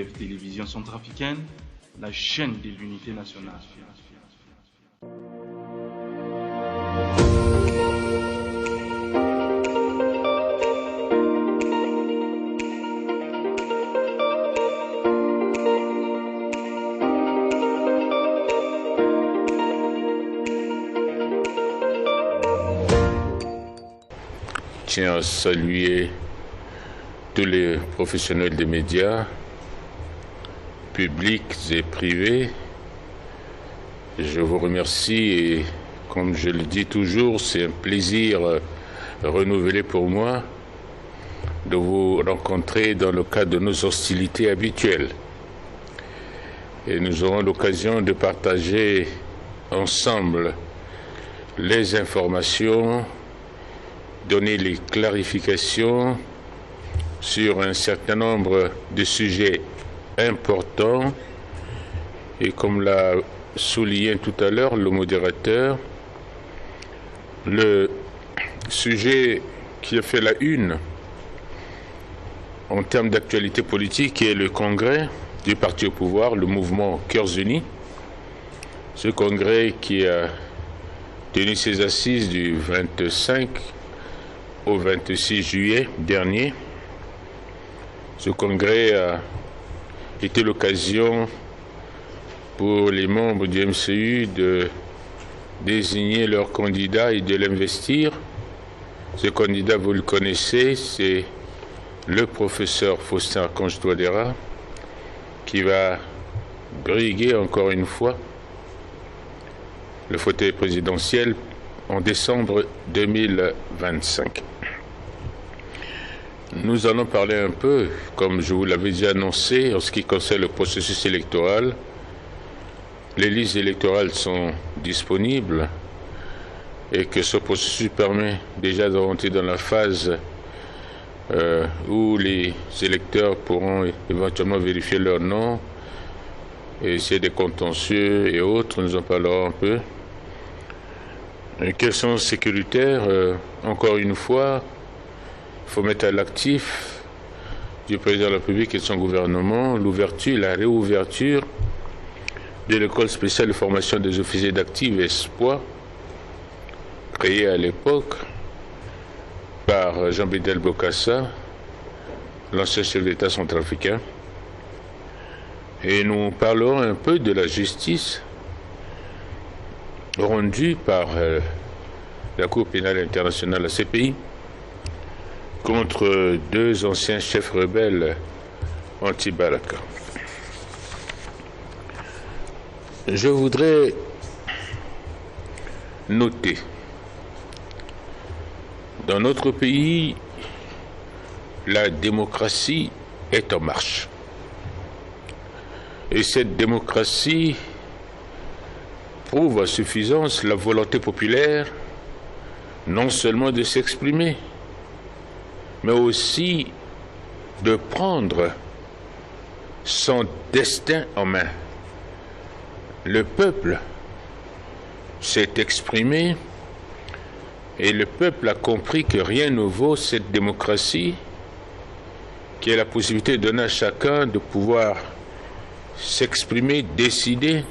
RTF Télévision Centrafricaine, la chaîne de l'unité nationale. Je tiens à saluer tous les professionnels des médias, publics et privés. Je vous remercie et, comme je le dis toujours, c'est un plaisir renouvelé pour moi de vous rencontrer dans le cadre de nos hostilités habituelles. Et nous aurons l'occasion de partager ensemble les informations, donner les clarifications sur un certain nombre de sujets importants. Et comme l'a souligné tout à l'heure le modérateur, le sujet qui a fait la une en termes d'actualité politique est le congrès du parti au pouvoir, le mouvement Cœurs Unis. Ce congrès qui a tenu ses assises du 25 au 26 juillet dernier. Ce congrès a été l'occasion pour les membres du MCU de désigner leur candidat et de l'investir. Ce candidat, vous le connaissez, c'est le professeur Faustin Archange Touadéra, qui va briguer encore une fois le fauteuil présidentiel en décembre 2025. Nous allons parler un peu, comme je vous l'avais déjà annoncé, en ce qui concerne le processus électoral. Les listes électorales sont disponibles et que ce processus permet déjà de rentrer dans la phase où les électeurs pourront éventuellement vérifier leur nom et essayer des contentieux et autres. Nous en parlerons un peu. Questions sécuritaires, encore une fois, il faut mettre à l'actif du président de la République et de son gouvernement l'ouverture, la réouverture de l'école spéciale de formation des officiers d'actifs Espoir, créée à l'époque par Jean-Bédel Bokassa, l'ancien chef d'État centrafricain. Et nous parlerons un peu de la justice rendue par la Cour pénale internationale, la CPI, contre deux anciens chefs rebelles anti-Balaka. Je voudrais noter, dans notre pays, la démocratie est en marche. Et cette démocratie prouve à suffisance la volonté populaire non seulement de s'exprimer, mais aussi de prendre son destin en main. Le peuple s'est exprimé et le peuple a compris que rien ne vaut cette démocratie qui est la possibilité de donner à chacun de pouvoir s'exprimer, décider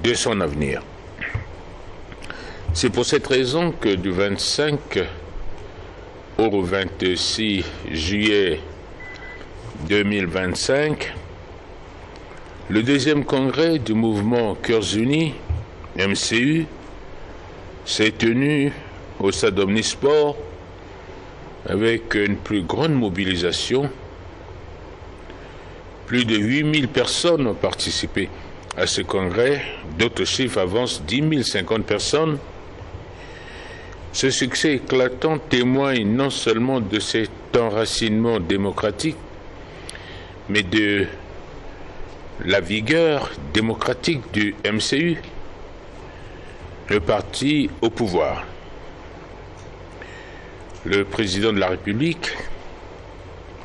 de son avenir. C'est pour cette raison que du 25 au 26 juillet 2025, le deuxième congrès du mouvement Cœurs Unis, MCU, s'est tenu au stade Omnisport avec une plus grande mobilisation. Plus de 8000 personnes ont participé à ce congrès. D'autres chiffres avancent 10 050 personnes. Ce succès éclatant témoigne non seulement de cet enracinement démocratique, mais de la vigueur démocratique du MCU, le parti au pouvoir. Le président de la République,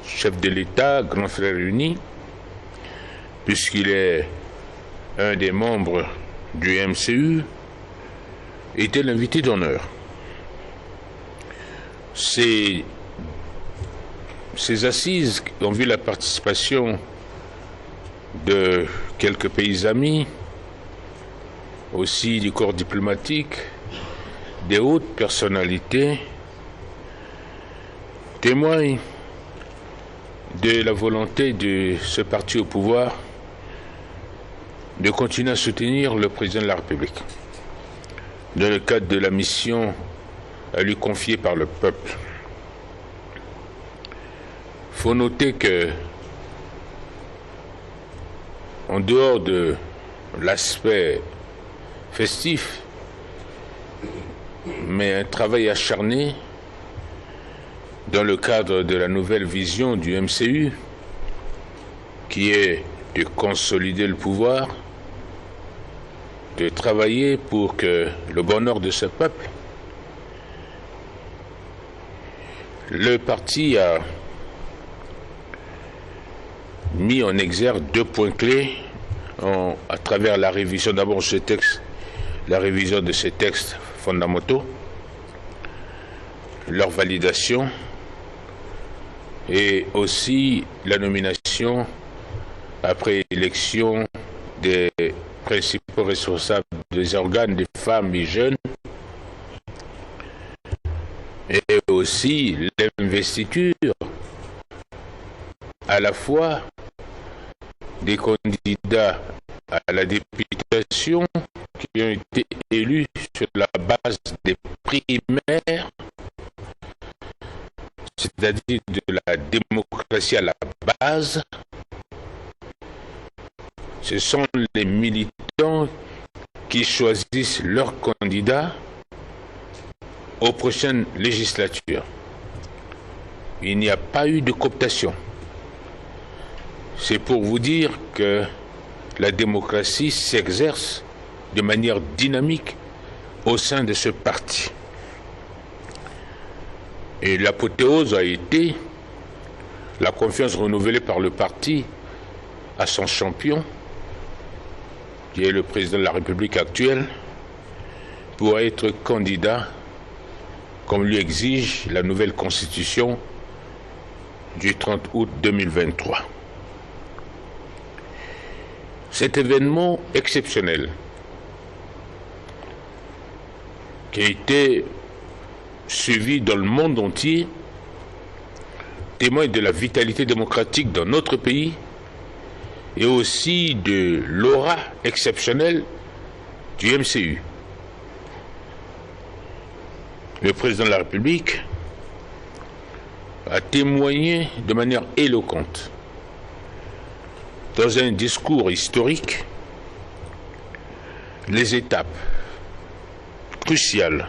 chef de l'État, grand frère uni, puisqu'il est un des membres du MCU, était l'invité d'honneur. Ces assises ont vu la participation de quelques pays amis, aussi du corps diplomatique, des hautes personnalités, témoignent de la volonté de ce parti au pouvoir de continuer à soutenir le président de la République dans le cadre de la mission à lui confier par le peuple. Il faut noter que, en dehors de l'aspect festif, mais un travail acharné dans le cadre de la nouvelle vision du MCU, qui est de consolider le pouvoir, de travailler pour que le bonheur de ce peuple. Le parti a mis en exergue 2 points clés à travers la révision, d'abord ce texte, la révision de ces textes fondamentaux, leur validation et aussi la nomination après élection des principaux responsables des organes des femmes et jeunes et aussi l'investiture à la fois des candidats à la députation qui ont été élus sur la base des primaires, c'est-à-dire de la démocratie à la base. Ce sont les militants qui choisissent leurs candidats aux prochaines législatures. Il n'y a pas eu de cooptation. C'est pour vous dire que la démocratie s'exerce de manière dynamique au sein de ce parti. Et l'apothéose a été la confiance renouvelée par le parti à son champion, qui est le président de la République actuelle, pour être candidat, comme lui exige la nouvelle constitution du 30 août 2023. Cet événement exceptionnel, qui a été suivi dans le monde entier, témoigne de la vitalité démocratique dans notre pays et aussi de l'aura exceptionnelle du MCU. Le président de la République a témoigné de manière éloquente dans un discours historique les étapes cruciales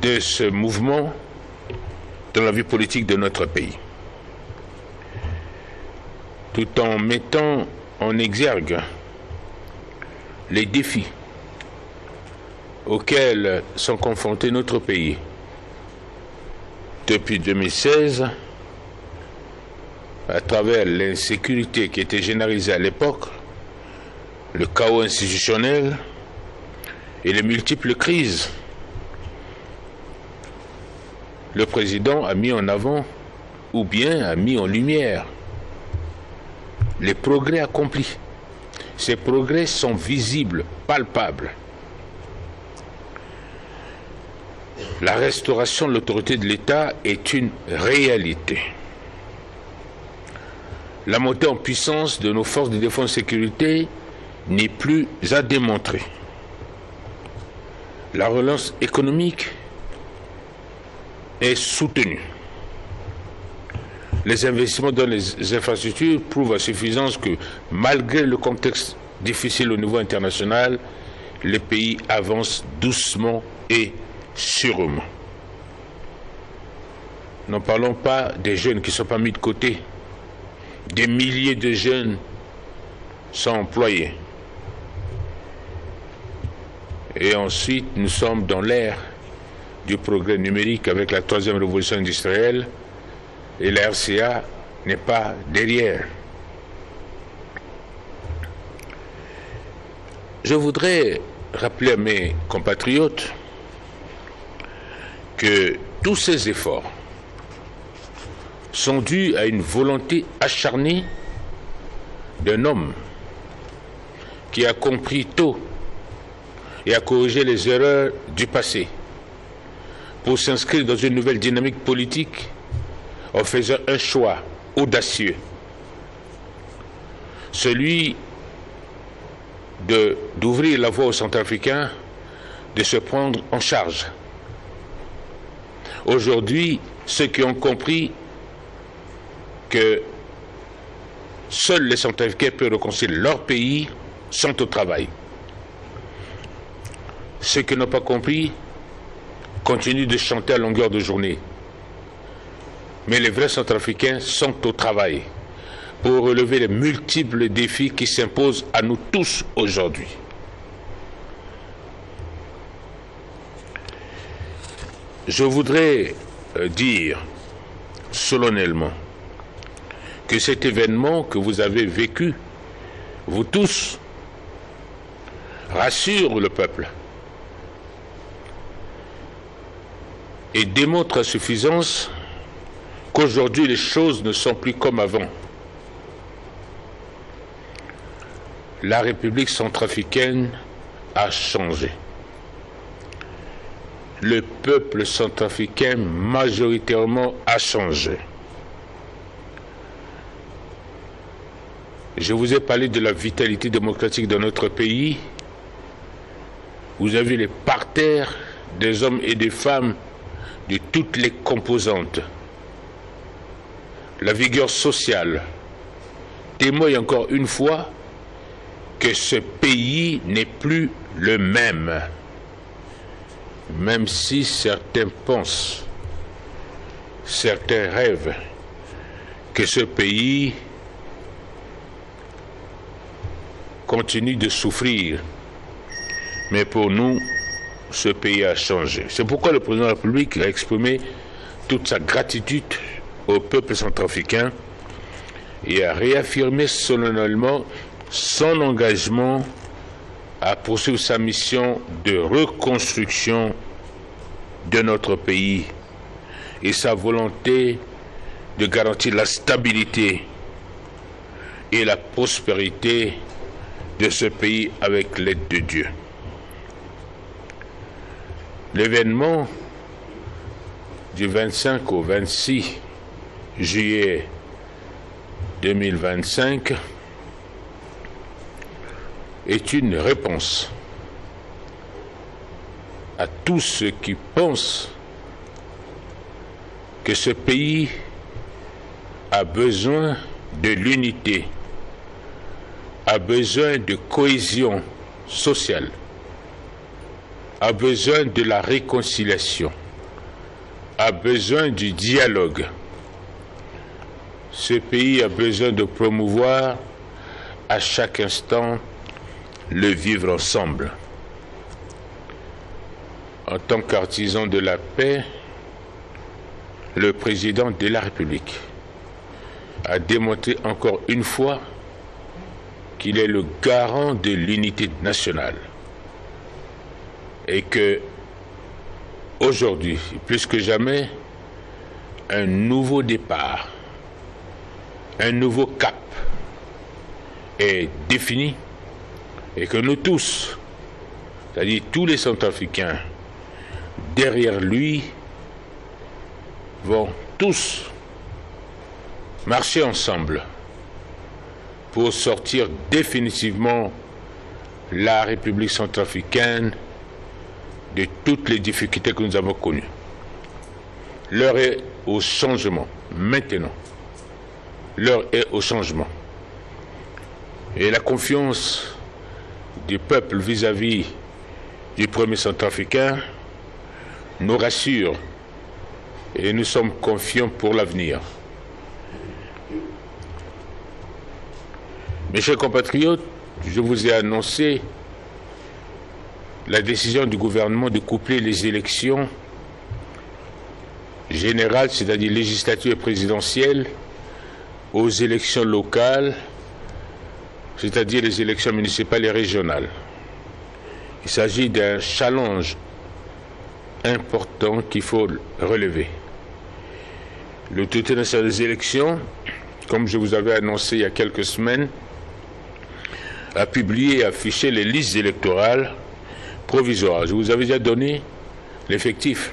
de ce mouvement dans la vie politique de notre pays, tout en mettant en exergue les défis auxquels sont confrontés notre pays depuis 2016 à travers l'insécurité qui était généralisée à l'époque, le chaos institutionnel et les multiples crises. Le président a mis en avant ou bien a mis en lumière les progrès accomplis. Ces progrès sont visibles, palpables. La restauration de l'autorité de l'État est une réalité. La montée en puissance de nos forces de défense et de sécurité n'est plus à démontrer. La relance économique est soutenue. Les investissements dans les infrastructures prouvent à suffisance que, malgré le contexte difficile au niveau international, les pays avancent doucement et sûrement. N'en parlons pas des jeunes qui ne sont pas mis de côté. Des milliers de jeunes sont employés. Et ensuite, nous sommes dans l'ère du progrès numérique avec la 3e révolution industrielle et la RCA n'est pas derrière. Je voudrais rappeler à mes compatriotes que tous ces efforts sont dus à une volonté acharnée d'un homme qui a compris tôt et a corrigé les erreurs du passé pour s'inscrire dans une nouvelle dynamique politique en faisant un choix audacieux, celui d'ouvrir la voie aux Centrafricains de se prendre en charge. Aujourd'hui, ceux qui ont compris que seuls les Centrafricains peuvent reconstruire leur pays sont au travail. Ceux qui n'ont pas compris continuent de chanter à longueur de journée. Mais les vrais Centrafricains sont au travail pour relever les multiples défis qui s'imposent à nous tous aujourd'hui. Je voudrais dire solennellement que cet événement que vous avez vécu, vous tous, rassure le peuple et démontre à suffisance qu'aujourd'hui les choses ne sont plus comme avant. La République centrafricaine a changé. Le peuple centrafricain majoritairement a changé. Je vous ai parlé de la vitalité démocratique de notre pays. Vous avez les parterres des hommes et des femmes de toutes les composantes. La vigueur sociale témoigne encore une fois que ce pays n'est plus le même. Même si certains pensent, certains rêvent que ce pays continue de souffrir. Mais pour nous, ce pays a changé. C'est pourquoi le président de la République a exprimé toute sa gratitude au peuple centrafricain et a réaffirmé solennellement son engagement à poursuivre sa mission de reconstruction de notre pays et sa volonté de garantir la stabilité et la prospérité de ce pays avec l'aide de Dieu. L'événement du 25 au 26 juillet 2025 est une réponse à tous ceux qui pensent que ce pays a besoin de l'unité, a besoin de cohésion sociale, a besoin de la réconciliation, a besoin du dialogue. Ce pays a besoin de promouvoir à chaque instant le vivre ensemble. En tant qu'artisan de la paix, le président de la République a démontré encore une fois qu'il est le garant de l'unité nationale et que aujourd'hui, plus que jamais, un nouveau départ, un nouveau cap est défini et que nous tous, c'est-à-dire tous les Centrafricains, derrière lui, vont tous marcher ensemble pour sortir définitivement la République centrafricaine de toutes les difficultés que nous avons connues. L'heure est au changement, maintenant. L'heure est au changement. Et la confiance du peuple vis-à-vis du premier centrafricain nous rassure et nous sommes confiants pour l'avenir. Mes chers compatriotes, je vous ai annoncé la décision du gouvernement de coupler les élections générales, c'est-à-dire législatives et présidentielles, aux élections locales, c'est-à-dire les élections municipales et régionales. Il s'agit d'un challenge important qu'il faut relever. L'autorité nationale des élections, comme je vous avais annoncé il y a quelques semaines, a publié et affiché les listes électorales provisoires. Je vous avais déjà donné l'effectif,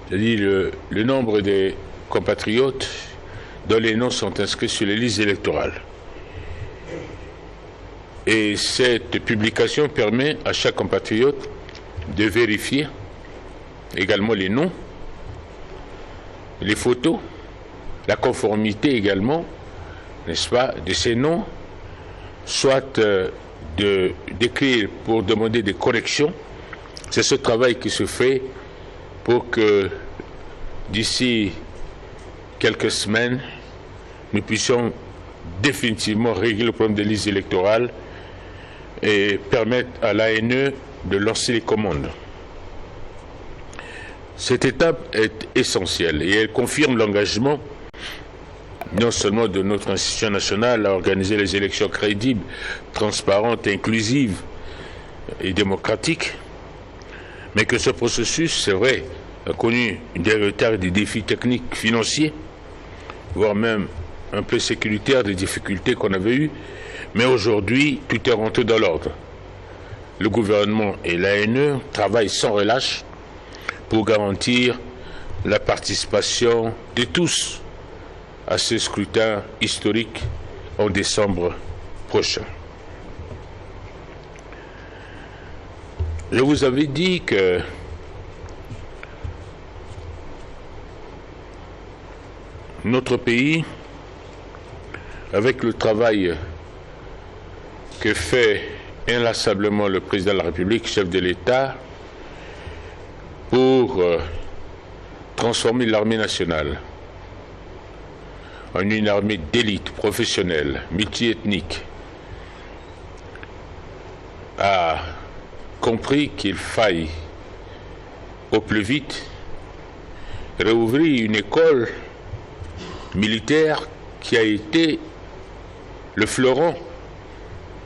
c'est-à-dire le nombre des compatriotes dont les noms sont inscrits sur les listes électorales. Et cette publication permet à chaque compatriote de vérifier également les noms, les photos, la conformité également, n'est-ce pas, de ces noms, soit d'écrire pour demander des corrections. C'est ce travail qui se fait pour que d'ici quelques semaines, nous puissions définitivement régler le problème des listes électorales et permettre à l'ANE de lancer les commandes. Cette étape est essentielle et elle confirme l'engagement non seulement de notre institution nationale à organiser les élections crédibles, transparentes, inclusives et démocratiques, mais que ce processus, c'est vrai, a connu des retards et des défis techniques, financiers, voire même un peu sécuritaires, des difficultés qu'on avait eues, mais aujourd'hui, tout est rentré dans l'ordre. Le gouvernement et l'ANE travaillent sans relâche pour garantir la participation de tous à ce scrutin historique en décembre prochain. Je vous avais dit que notre pays, avec le travail que fait inlassablement le président de la République, chef de l'État, pour transformer l'armée nationale en une armée d'élite professionnelle, multiethnique, a compris qu'il faille au plus vite réouvrir une école militaire qui a été le fleuron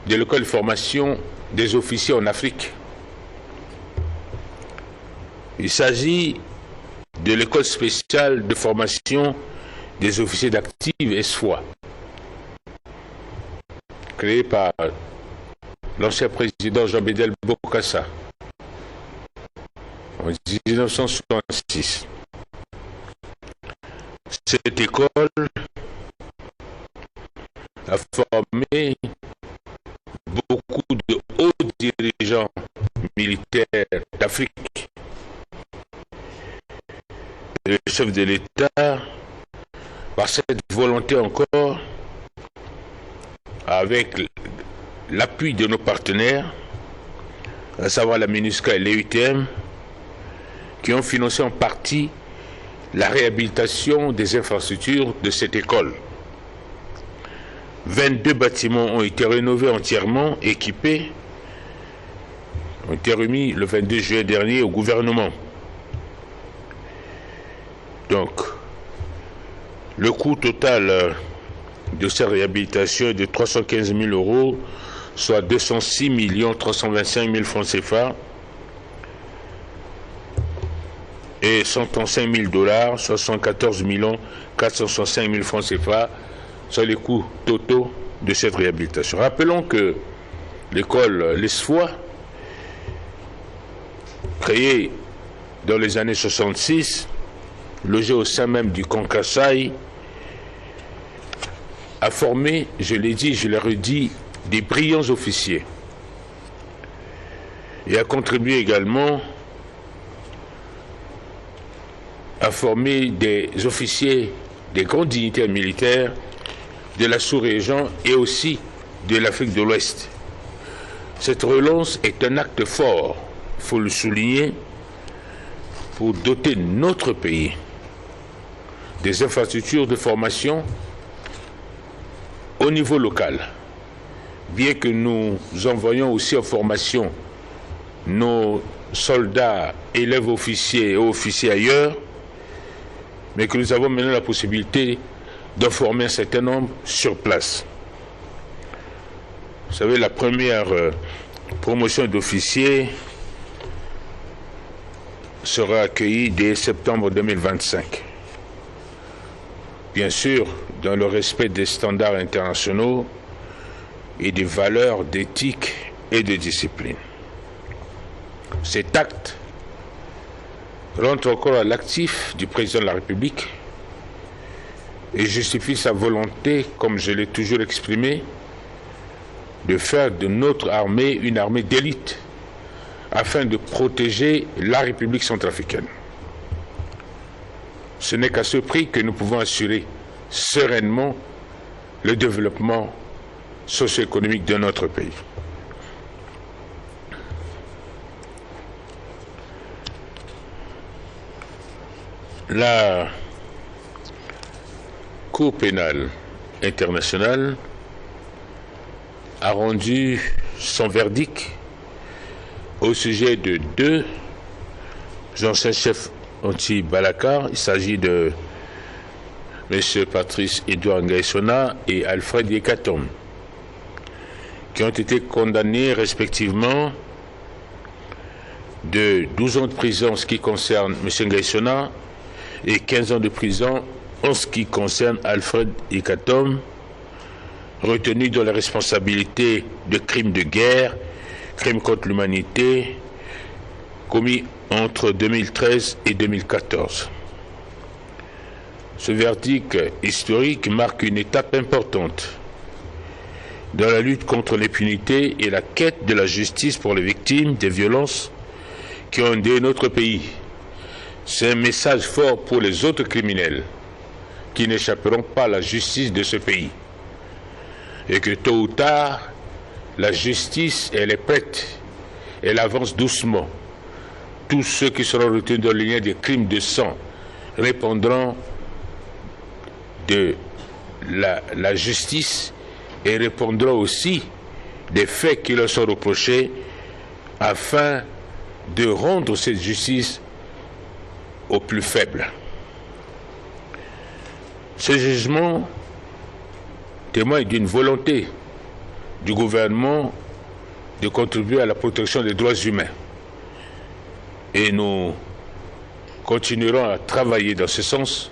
de l'école de formation des officiers en Afrique. Il s'agit de l'école spéciale de formation des officiers d'active ESFOA, créée par l'ancien président Jean-Bédel Bokassa en 1966. Cette école a formé beaucoup de hauts dirigeants militaires d'Afrique. Le chef de l'État, par cette volonté encore, avec l'appui de nos partenaires, à savoir la MINUSCA et l'EUTM, qui ont financé en partie la réhabilitation des infrastructures de cette école. 22 bâtiments ont été rénovés entièrement, équipés, ont été remis le 22 juillet dernier au gouvernement. Donc, le coût total de cette réhabilitation est de 315 000 €, soit 206 325 000 francs CFA, et 135 000 $, 74 465 000 francs CFA, sont les coûts totaux de cette réhabilitation. Rappelons que l'école l'ESFOA, créée dans les années 66, logée au sein même du camp Kasaï, a formé, je l'ai dit, je l'ai redit, des brillants officiers et a contribué également à former des officiers, des grands dignitaires militaires de la sous-région et aussi de l'Afrique de l'Ouest. Cette relance est un acte fort, il faut le souligner, pour doter notre pays des infrastructures de formation au niveau local. Bien que nous envoyons aussi en formation nos soldats, élèves officiers et officiers ailleurs, mais que nous avons maintenant la possibilité d'en former un certain nombre sur place. Vous savez, la première promotion d'officiers sera accueillie dès septembre 2025. Bien sûr, dans le respect des standards internationaux, et des valeurs d'éthique et de discipline. Cet acte rentre encore à l'actif du président de la République et justifie sa volonté, comme je l'ai toujours exprimé, de faire de notre armée une armée d'élite afin de protéger la République centrafricaine. Ce n'est qu'à ce prix que nous pouvons assurer sereinement le développement socio-économique de notre pays. La Cour pénale internationale a rendu son verdict au sujet de deux anciens chefs anti-Balaka. Il s'agit de M. Patrice Edouard Ngaïsona et Alfred Yekatom, qui ont été condamnés respectivement de 12 ans de prison en ce qui concerne M. Ngaïsona et 15 ans de prison en ce qui concerne Alfred Yekatom, retenu dans la responsabilité de crimes de guerre, crimes contre l'humanité, commis entre 2013 et 2014. Ce verdict historique marque une étape importante dans la lutte contre l'impunité et la quête de la justice pour les victimes des violences qui ont endeuillé notre pays. C'est un message fort pour les autres criminels qui n'échapperont pas à la justice de ce pays. Et que tôt ou tard, la justice, elle est prête. Elle avance doucement. Tous ceux qui seront retenus dans le lien des crimes de sang répondront de la justice et répondront aussi des faits qui leur sont reprochés afin de rendre cette justice aux plus faibles. Ce jugement témoigne d'une volonté du gouvernement de contribuer à la protection des droits humains. Et nous continuerons à travailler dans ce sens.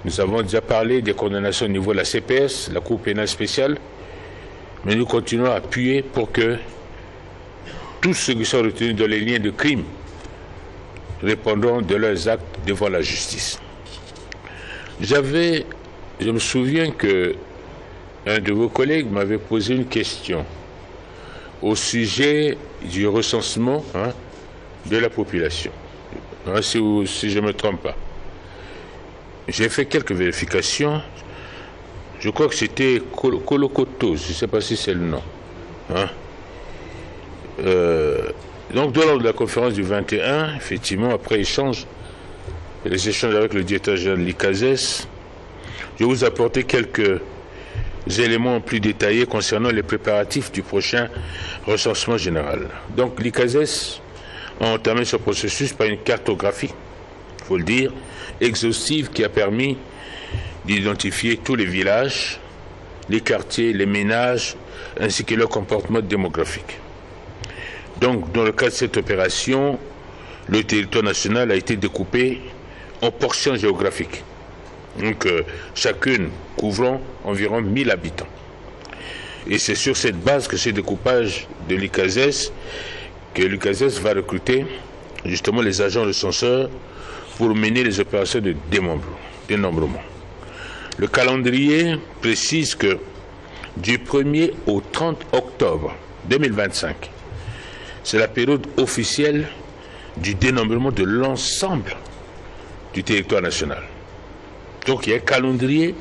Nous avons déjà parlé des condamnations au niveau de la CPS, la Cour pénale spéciale, mais nous continuons à appuyer pour que tous ceux qui sont retenus dans les liens de crime répondront de leurs actes devant la justice. Je me souviens que un de vos collègues m'avait posé une question au sujet du recensement de la population, si je ne me trompe pas. J'ai fait quelques vérifications. Je crois que c'était Kolokoto, je ne sais pas si c'est le nom. Donc, lors de la conférence du 21, effectivement, après échange, les échanges avec le directeur général de l'ICASES, je vais vous apporter quelques éléments plus détaillés concernant les préparatifs du prochain recensement général. Donc, l'ICASES a entamé ce processus par une cartographie, il faut le dire, exhaustive qui a permis d'identifier tous les villages, les quartiers, les ménages, ainsi que leur comportement démographique. Donc, dans le cadre de cette opération, le territoire national a été découpé en portions géographiques. Donc, chacune couvrant environ 1000 habitants. Et c'est sur cette base que ce découpage de l'ICASES, que l'ICASES va recruter justement les agents recenseurs pour mener les opérations de dénombrement. Le calendrier précise que du 1er au 30 octobre 2025, c'est la période officielle du dénombrement de l'ensemble du territoire national. Donc il y a un calendrier,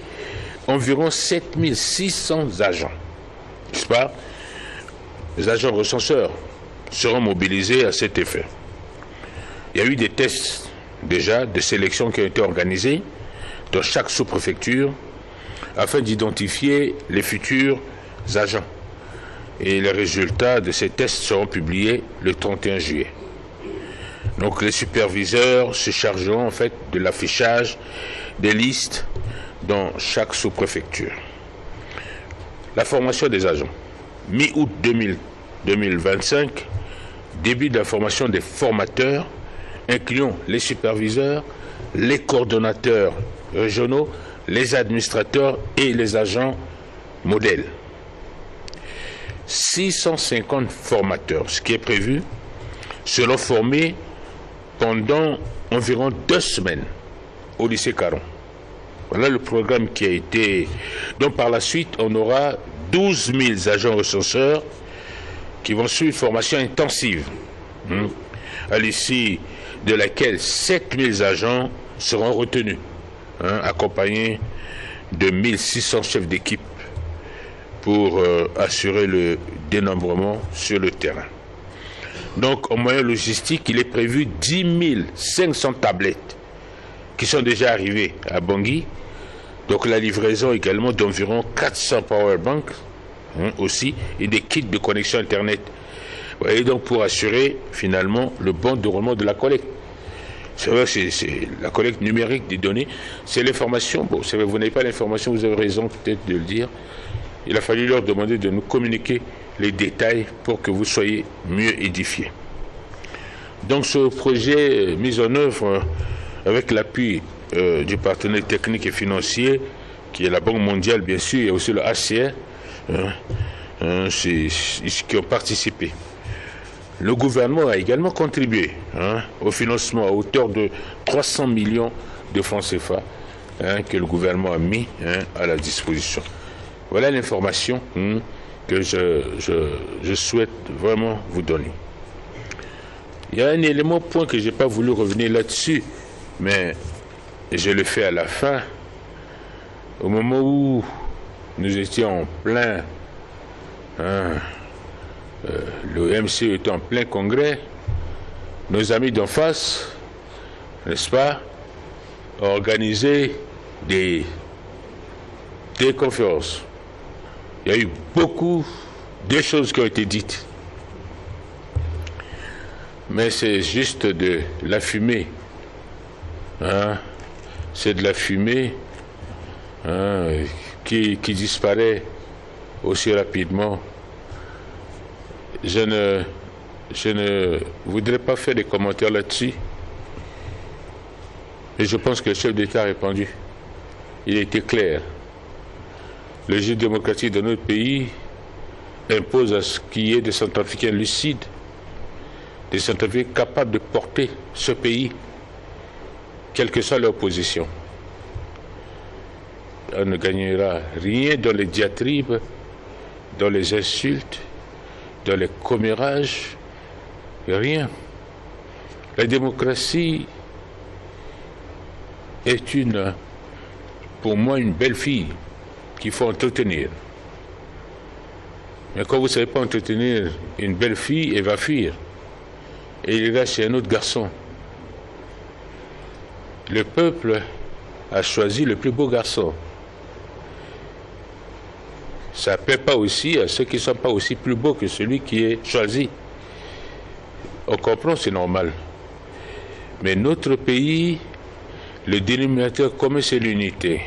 environ 7600 agents, n'est-ce pas? Les agents recenseurs seront mobilisés à cet effet. Il y a eu des tests déjà de sélection qui ont été organisés dans chaque sous-préfecture afin d'identifier les futurs agents. Et les résultats de ces tests seront publiés le 31 juillet. Donc les superviseurs se chargeront en fait de l'affichage des listes dans chaque sous-préfecture. La formation des agents. Mi-août 2025, début de la formation des formateurs, incluant les superviseurs, les coordonnateurs régionaux, les administrateurs et les agents modèles. 650 formateurs, ce qui est prévu, seront formés pendant environ 2 semaines au lycée Caron. Voilà le programme qui a été... Donc par la suite, on aura 12 000 agents recenseurs qui vont suivre une formation intensive, à l'issue de laquelle 7 000 agents seront retenus, accompagnés de 1600 chefs d'équipe pour assurer le dénombrement sur le terrain. Donc, en moyen logistique, il est prévu 10 500 tablettes qui sont déjà arrivées à Bangui. Donc, la livraison également d'environ 400 powerbanks aussi et des kits de connexion Internet. Vous voyez, donc pour assurer finalement le bon déroulement de la collecte. C'est vrai, c'est la collecte numérique des données, c'est l'information. Bon, c'est vrai, vous n'avez pas l'information, vous avez raison peut-être de le dire. Il a fallu leur demander de nous communiquer les détails pour que vous soyez mieux édifiés. Donc ce projet mis en œuvre avec l'appui du partenaire technique et financier, qui est la Banque mondiale bien sûr, et aussi le HCR, qui ont participé. Le gouvernement a également contribué au financement à hauteur de 300 millions de francs CFA que le gouvernement a mis à la disposition. Voilà l'information que je souhaite vraiment vous donner. Il y a un élément point que je n'ai pas voulu revenir là-dessus, mais je le fais à la fin. Au moment où nous étions en plein, le MCE était en plein congrès, nos amis d'en face, n'est-ce pas, ont organisé des conférences. Il y a eu beaucoup de choses qui ont été dites. Mais c'est juste de la fumée. C'est de la fumée qui disparaît aussi rapidement. Je ne voudrais pas faire des commentaires là-dessus. Mais je pense que le chef d'État a répondu. Il a été clair. Le jeu démocratique de notre pays impose à ce qu'il y ait des Centrafricains lucides, des Centrafricains capables de porter ce pays, quelle que soit leur position. On ne gagnera rien dans les diatribes, dans les insultes, dans les commérages, rien. La démocratie est pour moi, une belle fille qu'il faut entretenir. Mais quand vous ne savez pas entretenir une belle fille, elle va fuir. Et il ira chez un autre garçon. Le peuple a choisi le plus beau garçon. Ça ne plaît pas aussi à ceux qui ne sont pas aussi plus beaux que celui qui est choisi. On comprend, c'est normal. Mais notre pays, le dénominateur commun, c'est l'unité.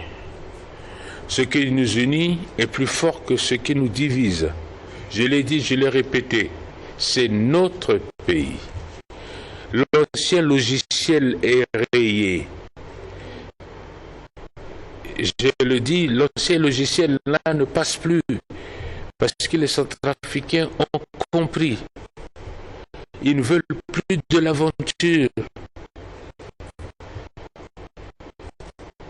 Ce qui nous unit est plus fort que ce qui nous divise. Je l'ai dit, je l'ai répété, c'est notre pays. L'ancien logiciel est rayé. Je le dis, l'ancien logiciel là ne passe plus parce que les Centrafricains ont compris. Ils ne veulent plus de l'aventure.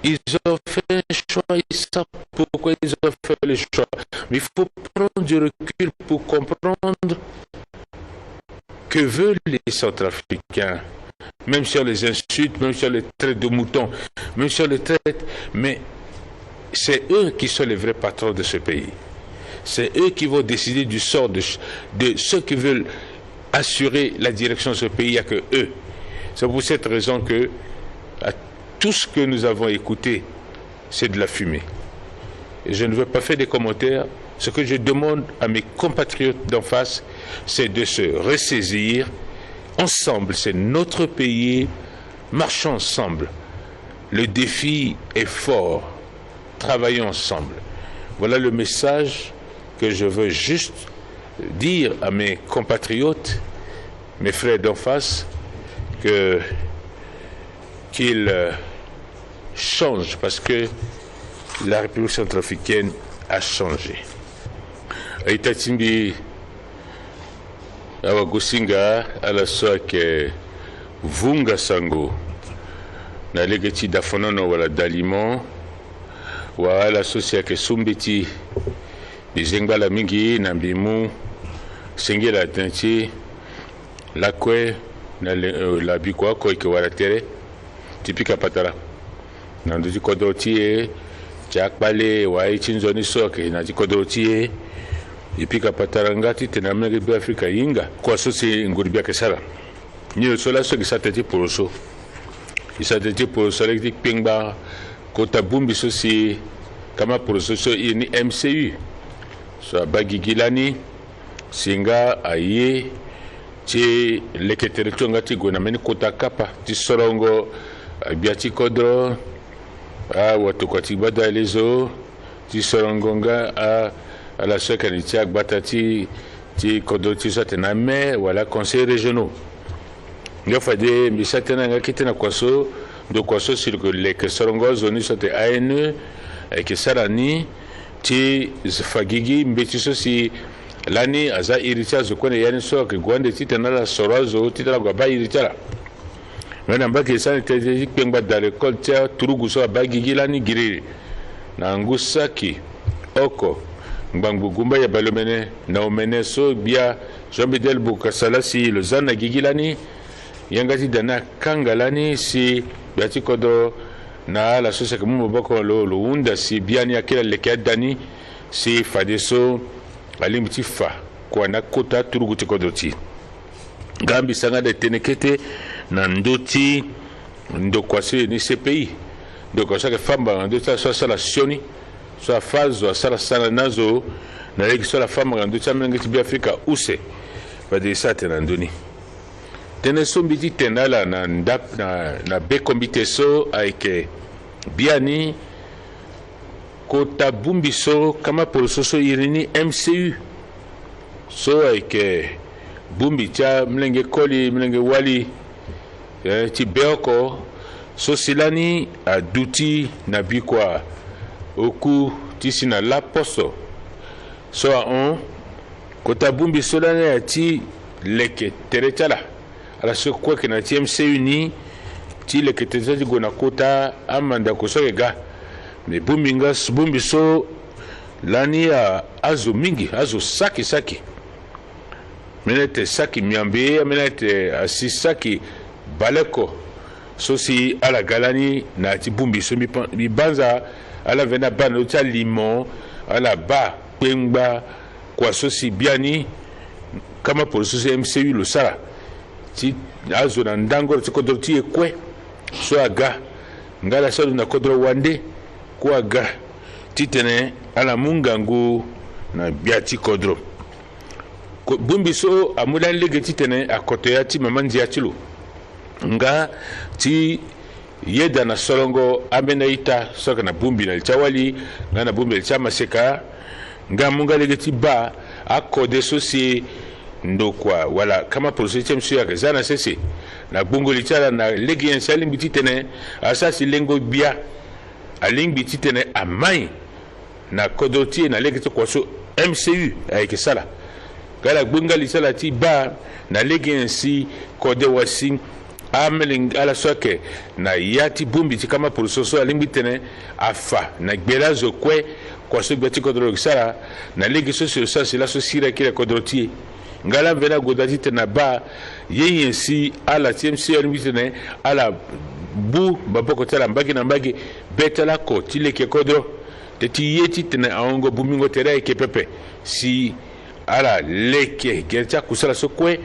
Ils ont fait un choix, ils savent pourquoi ils ont fait le choix. Mais il faut prendre du recul pour comprendre que veulent les Centrafricains. Même si on les insulte, même si on les traite de moutons, même si on les traite, mais c'est eux qui sont les vrais patrons de ce pays. C'est eux qui vont décider du sort de ceux qui veulent assurer la direction de ce pays. Il n'y a que eux. C'est pour cette raison que tout ce que nous avons écouté, c'est de la fumée. Et je ne veux pas faire des commentaires. Ce que je demande à mes compatriotes d'en face, c'est de se ressaisir. Ensemble, c'est notre pays. Marchons ensemble. Le défi est fort. Travaillons ensemble. Voilà le message que je veux juste dire à mes compatriotes, mes frères d'en face, qu'ils changent parce que la République centrafricaine a changé. aitatimbi awa gusinga ala soake vunga sango na legeti dafonono wala dalimo wa ala sosiake sumbiti bizengbala mingi na mbimu sengela tanti lakwe na la bikwa ko ke wala tere tipika patara na nduti kodotie jakpale wa ichinzoni soke na tikodotie ipika patara ngati tena mege be Afrika yinga kwa sosi nguribia kesala ni sola so gisateti poroso isateti poroso lekti pingba kota bumbi sosi kama poroso so ni MCU so bagigilani singa aye ti leketere ngati gona meni kota kapa ti sorongo biati kodro watu kwa tibada lezo ti sorongonga à la secrétaire Batati ti kodoti satena mais wala conseil régionaux nga fade mi satena nga kitena kwaso do kwaso sur le que sorongo zoni sote ANE et que sarani ti fagigi mbeti so si lani aza irita zo kone yani so ke gwande ti tena la sorozo ti tala gwa irita ngana mbaki sana te pengba dans l'école tia turugu so bagigi lani giriri na ngusaki oko Ngbangu gumba ya balomene na omene so bia Jean Bidel Bukasala si le zana gigilani yangati dana kangalani si biati kodo na la sosa kamu boko lo unda si biani akela leke dani si fadeso alimti fa kwa na kota turuguti kodoti gambi sanga de tenekete na ndoti ndo kwase ni CPI ndo kwasa ke famba ndota so sala sioni so fazo sala sana nazo na leki so la fama gandu chamenga ti Afrika use ba de satena ndoni tene sombiti tenala na ndap na be komite so aike biani kota bumbi so kama poroso so irini MCU so aike bumbi cha mlenge koli mlenge wali ti beoko so silani aduti na bikwa oku tisi na la poso so a on kota bumbi solane ati leke terechala ala so kwa ke na MCU ni ti leke terechala gona kota amanda ko so ga me bumbi so lani a azo mingi azo saki menete saki miambe menete asisaki baleko so si ala galani na ti bumbi so mi banza ala vena bana uta limon ala ba pengba kwa sosi biani kama por sosi MCU lo sara ti azo na ndango ti kodro ti ekwe so aga ngala so na kodro wande ko aga ti tene ala mungangu na biati kodro bumbi so amula lege ti tene akoto ya ti mamanzi ya tilo nga ti yeda na sorongo amena ita soka na bumbi na chawali na bumbi cha maseka nga munga legeti ba akode sosi ndokwa wala kama processus MCU ya zana sese na bungo lichala na legi ensali bititene asasi lengo bia aling bititene amai na kodoti na legeti kwa so MCU ayike sala gala bunga lichala ti ba na legi ensi kode wasi ameling ala soke na yati bumbi ti kama porososo alimbi tene afa na gbela zo kwe kwa so beti kodro sara na legi soso sasi la so sira kile kodroti ngala vena godati tena ba yensi ala TMC alimbi tene ala bu baboko tala mbagi na mbagi betala ko tileke kodro te ti yeti tene aongo bumingo tere ke pepe si ala leke gercha kusala so kwe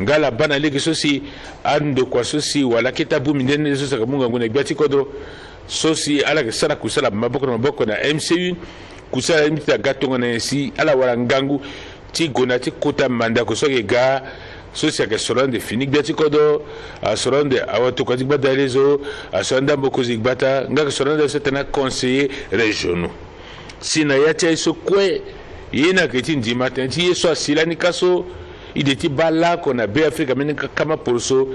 ngala bana legi sosi ando kwa sosi wala kita bumi ndene sosi kamunga ngune biati kodro sosi ala kesana kusala maboko na MCU kusala imita gatonga na si ala wala ngangu ti gona ti kota manda ko soke ga sosi ke solande fini biati kodro a solande awato ko zibada lezo a solanda mboko zigbata ngaka solande setana conseiller régionaux sina yati so kwe yena keti ndima tanti yeso asilani kaso ideti bala kona be Afrika meni kama porso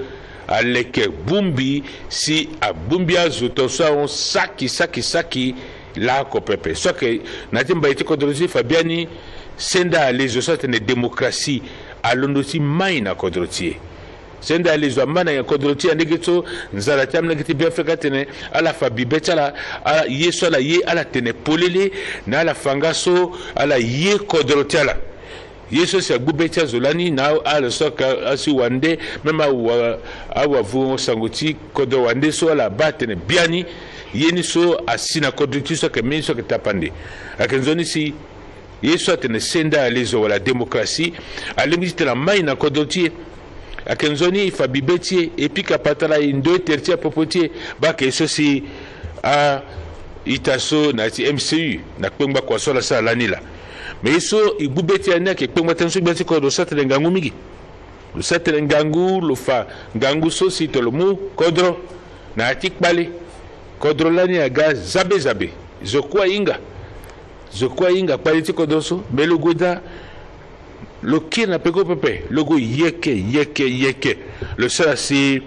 aleke bumbi si a bumbi azuto so on saki la ko pepe so ke na timba iti kodrosi Fabiani senda alezo so tene démocratie alondo ti mai na kodro tie senda alezo amana ya kodro tie ndenge so nzala tam ndenge ti Biafrika tene ala fabi betala ala yeso ala ye ala tene polele na ala fangaso ala ye kodro tie ala yeso si agbubetia zolani na ala soka asi wande mema awa vu sangoti kodro wande so ala batene biani yeni so asina kodro ti so ke min so ke tapande akenzoni si yeso atene senda alezo wala démocratie alingi tena mai na kodro tie akenzoni fabi betie epika patala indo tertia popotie ba ke so si a itaso na ti MCU na kpengba kwa sola sa lanila mais iso ibubeti anya ke kpengba tenso beti ko do satele ngangu migi do satele ngangu lo fa ngangu so si to lo mu kodro na atikpali kodro lani aga zabe zokwa inga pali ti kodro so melo goda lo kina peko pepe logo yeke le sala si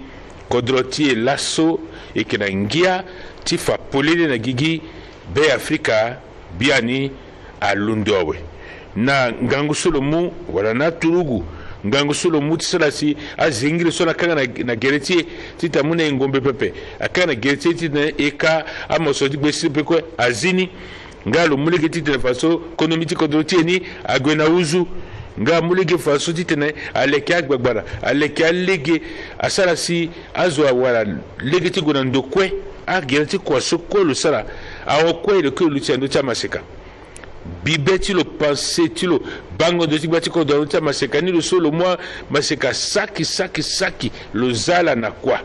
kodroti lasso e kina ngia ti fa polele na gigi be Afrika biani alundowe na ngangu solomu wala na turugu ngangu solomu ti sala si azingiri so na kanga na gereti ti tamune ngombe pepe akana na gereti ti na eka amoso di gbesi peko azini ngalo muleke ti tene faso konomi ti kodroti ni agwena uzu nga mulege faso ti tene aleke agbagbara aleke alege asala si azwa wala lege ti gona ndokwe agera ti kwaso ko lo sala awo kwe le ko lu ti ando cha maseka bibe ti lo pensé ti lo bango de ti gba ti ko do cha maseka ni lo solo moi maseka saki lo zala na kwa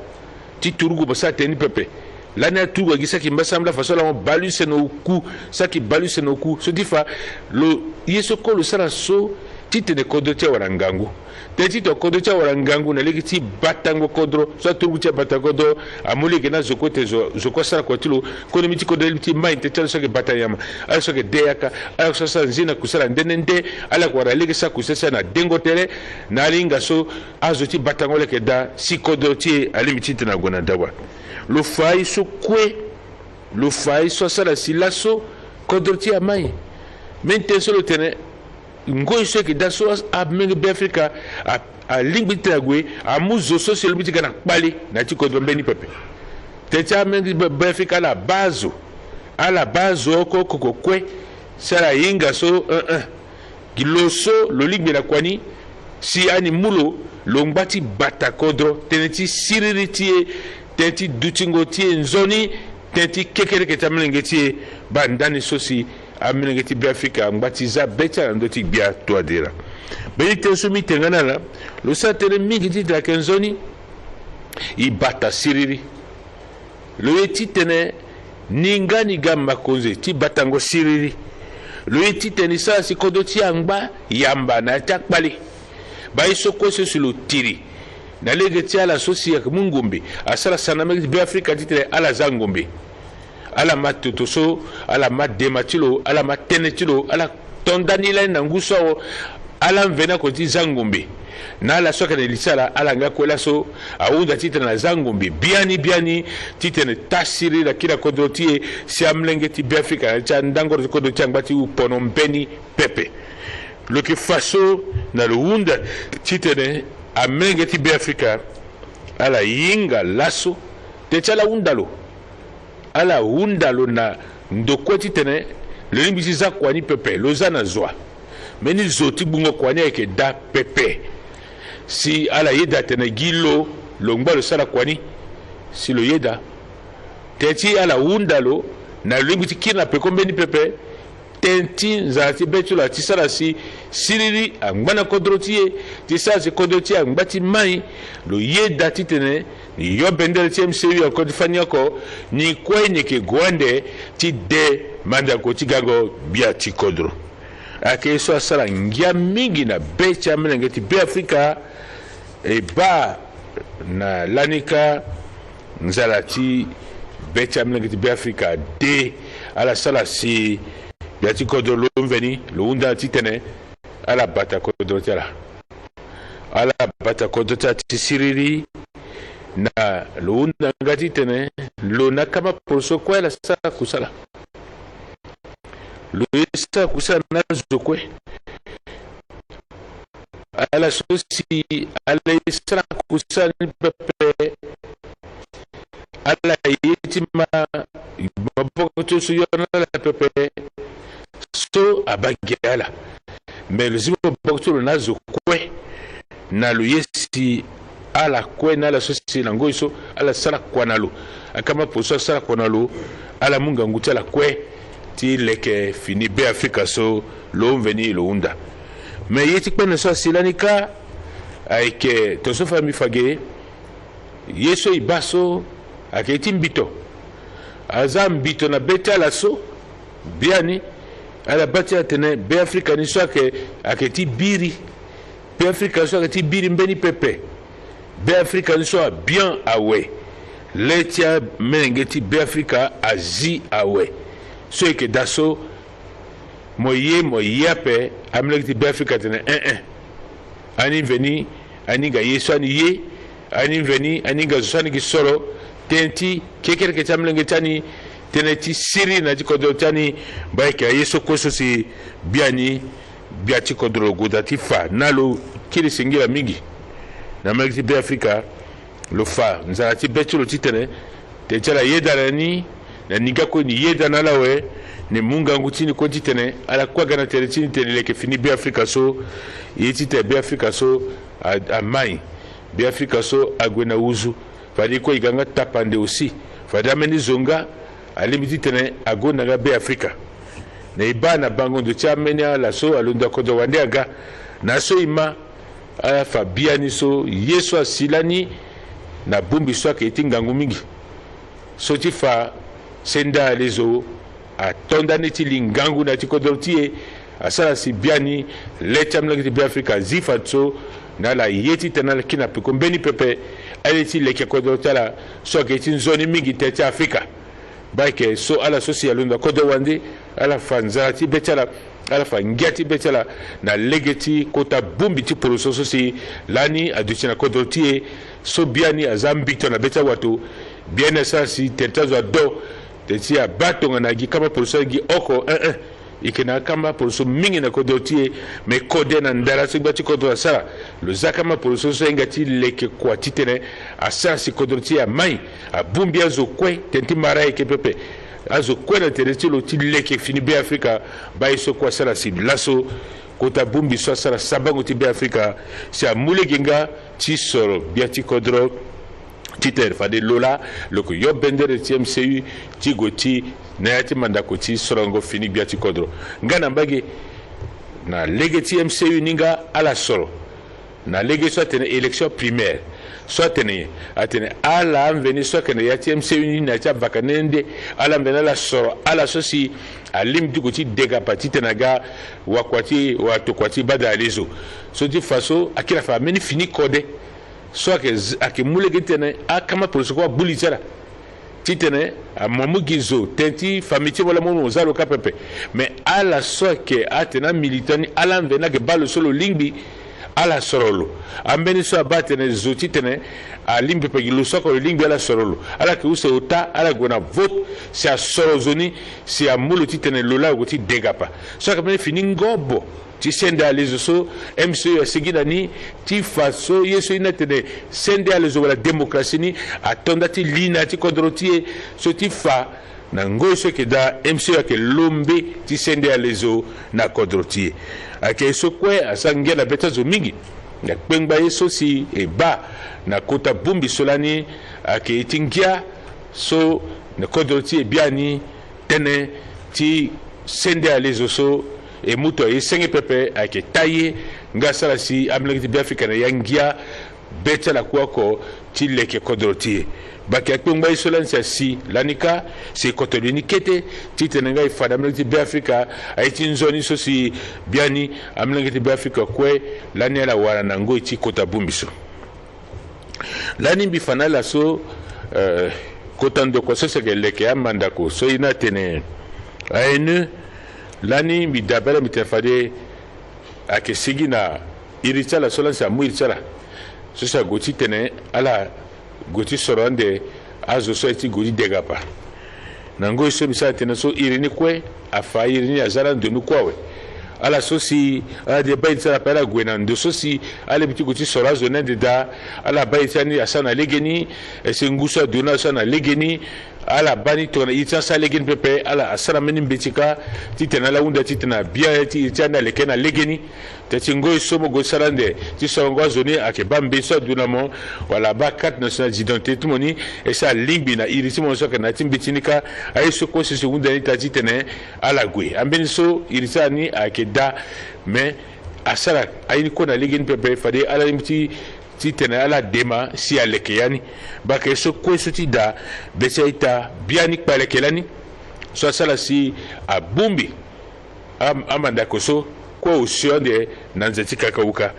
ti turugo basa teni pepe lana tu wa gisa ki mbasambla faso la baluse no ku saki baluse no ku so difa lo yeso ko lo sala so ti tene kodro tia warangangu te ti to kodro tia warangangu na leki ti batango kodro so turugo tia batakodo amuli ke na zoko te zoko sala ko tilo ko ni ti kodro ti mai te telo so ke batayama ala so ke deyaka ala so sa nzina kusala ndenende ala ko leki sa kusesa na dengo tele na linga so azo ti batango le ke da si kodro ti alimiti tena gona dawa lo fai so kwe lo fai so sala silaso kodro ti amai mente so lo tene ngoi so ke da so a mengi Biafrika a lingbi tagwe a muzo so se lubiti kana kpali na ti kodro mbeni pepe techa mengi Biafrika la bazo ko kwe sala yinga so giloso lo lingbi la kwani si ani mulo lo ngbati bata kodro teneti siriri tie tenti dutingo tie nzoni tenti kekere ke tamlenge tie bandani sosi amene ti Biafrika ngbatiza beta ndo ti bia to adira beni tesumi tengana la lo satele mingi ti la kenzoni ibata siriri lo eti tene ningani gamba konze ti batango siriri lo eti tene sa si kodo ti angba yamba na takpali ba isoko se sur le tiri na lege ti ala sosi ya mungombe asala saname Biafrika ti tene ala zangombe ala matotoso ala madematilo ala matenetilo ala tondanila na nguso ala mvena ko ti zangombe na ala soka ne lisala ala nga kwela so aunda ti tene na zangombe biani ti tene tasiri la kila kodrotie si amlenge ti Biafrika cha ndangor ko do changba ti upono mbeni pepe lo ke faso na lo unda ti tene amlenge ti Biafrika ala yinga laso te chala undalo ala undalo na ndokweti tene le limbisi za kwani pepe lo za na zwa meni zoti bungo kwani eke da pepe si ala yeda tene gilo lo ngba lo sala kwani si lo yeda teti ala undalo na limbisi kina pe kombeni pepe tenti nzati betula ti sala si siriri angbana kodrotie ti sala si kodrotie angbati mai lo yeda ti tene ni yo bendele ti MCU ya kodi fanya ko ni kwe ni ke gwande ti de manda ko ti gago bia ti kodro ake so sala ngia mingi na becha mlenge ti Biafrika e ba na lanika nzala ti becha mlenge ti Biafrika de ala sala si bia ti kodro lo mveni lo unda ti tene ala bata kodro ti ala bata kodro ti siriri na lo unda ngati tene lo nakama proso kwa la sala kusala lo yesa kusala na zokwe ala sosi ala yesa kusala ni pepe ala yetima maboko to so yona la pepe so abagiala mais le zimo maboko na zokwe na lo yesi ala kwe na la sosi na ngoiso ala sala kwanalo akama poso sala kwanalo ala munga nguti ala kwe ti leke fini be Afrika so lo veni lo unda mais yeti kpene so silanika aike to so fami fage yeso ibaso aketi mbito aza mbito na beta la so biani ala bati atene be Afrika ni so aketi biri be Afrika so aketi biri mbeni pepe be Afrika ni so bien awe letia menengeti be Afrika azi awe so que daso moye pe amlekti be Afrika tene ani veni ani ga yeso ani ye ani veni ani ga zosani ki soro tenti kekere ke tamlenge tani tene ti siri na ti kodo tani ba ke yeso koso si biani biati kodro godati fa nalo kiri singira mingi na amlekti be Afrika lo fa nzarati betulo titene te tala yedara ni na niga ko ni yeda na lawe ni munga ngutini ko titene ala kwa gana teretini tene leke fini be Afrika so yitite be Afrika so a mai be Afrika so agwena uzu fadi ko iganga tapande aussi fadi ameni zonga alimiti tene agona ga be Afrika na ibana bango de chamenya la so alunda ko do wande aga na so ima ala fabiani so yeso asilani na bumbi so ke tingangu mingi so ti fa senda lezo a tondani ti lingangu na ti kodortie asala si biani letam la ti be Afrika zifatso na la yeti tena kina piko mbeni pepe aleti leke kodortala so ke ti zoni mingi te Afrika baike so ala social unda kodo wande ala fanza ti betala ala fa ngati betala na legeti kota bumbi ti poroso so si lani aduchina kodortie so biani azambito na beta watu bien ça si tentazo do te a bato na gi kama poroso gi oko ikena kama poroso mingi na kodotie me kode na ndara se gbati kodro sala lo zakama poroso so ngati leke kwa titene asa si kodrotie a mai a bumbi azo kwe tenti marai ke pepe azo kwe na tereti lo ti leke fini be Afrika ba iso kwa sala si laso kota bumbi so sala sabango ti be Afrika si a mule genga ti soro biati kodro titer fade lola loko yo bendere ti MCU ti goti na yati mandako ti sorongo fini biati kodro ngana mbage na lege ti MCU ninga ala soro na lege so tene élection primaire so tene atene ala mveni so kene yati MCU ni na ta vakanende ala mvena la soro ala so si alim du goti dega patite naga wakwati watokwati bada alizo so di faso akira fa meni fini kode so ake mule gitene akama poroso kwa bulitera titene a momu gizo tenti famiti wala momu zalo kapepe mais ala so ke atena militani ala mvena ke balo solo lingbi ala sorolo ambeni so abatene zoti tene a limbi pe gilo so ko lingbi ala sorolo ala ke use ota ala gona vote si a sorozoni si a mulu titene lola goti degapa so ka meni fini ngobo ti sende alezo so MCU sigida ni ti faso yeso inatene sende alezo wala demokrasi ni atonda ti lina ti kodrotie so ti fa na ngoi so ke da MCU ke lombe ti sende alezo na kodrotie ake so kwe asangela beta zo mingi na kpengba yeso si eba na kota bumbi solani ake tingia so na kodrotie biani tene ti sende alezo so e muto e senge pepe ake taye nga sala si amlekti be Afrika na yangia beta la kwako ti leke kodrotie baki akpengba isolansi si lanika se kotolini kete ti tenenga ifada amlekti be Afrika aiti nzoni so si biani amlekti be Afrika kwe lani ala wara nango iti kota bumbiso lani bifana la so kotando kwa so seke leke amandako so ina tene aene lani mi dabela mi tefade ake sigi na irichala solansi amu irichala so sa goti tene ala goti sorande azo so eti goti degapa nango iso bisa tena so irini kwe afa irini azala ndonu kwawe ala sosi ala de baitsa la pala gwena ndo sosi ala biti kuti sora zone de da ala baitsa ni asana legeni esengusa dona sana legeni ala bani tona itsa sa legeni pepe ala asara meni betika titena la unda titena bia ti tana lekena legeni tatingo isomo go sarande ti songo zone ake bambe so dunamo wala ba carte nationale d'identité tout moni et ça lingbi na irisi mo so kana timbitinika ay so ko se segunda ni tatitene ala gwe ambeni so irisa ni ake da mais asara ay ko na legeni pepe fade ala mti titena ala dema si aleke yani baka so ko so ti da besaita biani kpalekelani so sala si abumbi amanda koso ko usio de nanzeti kakauka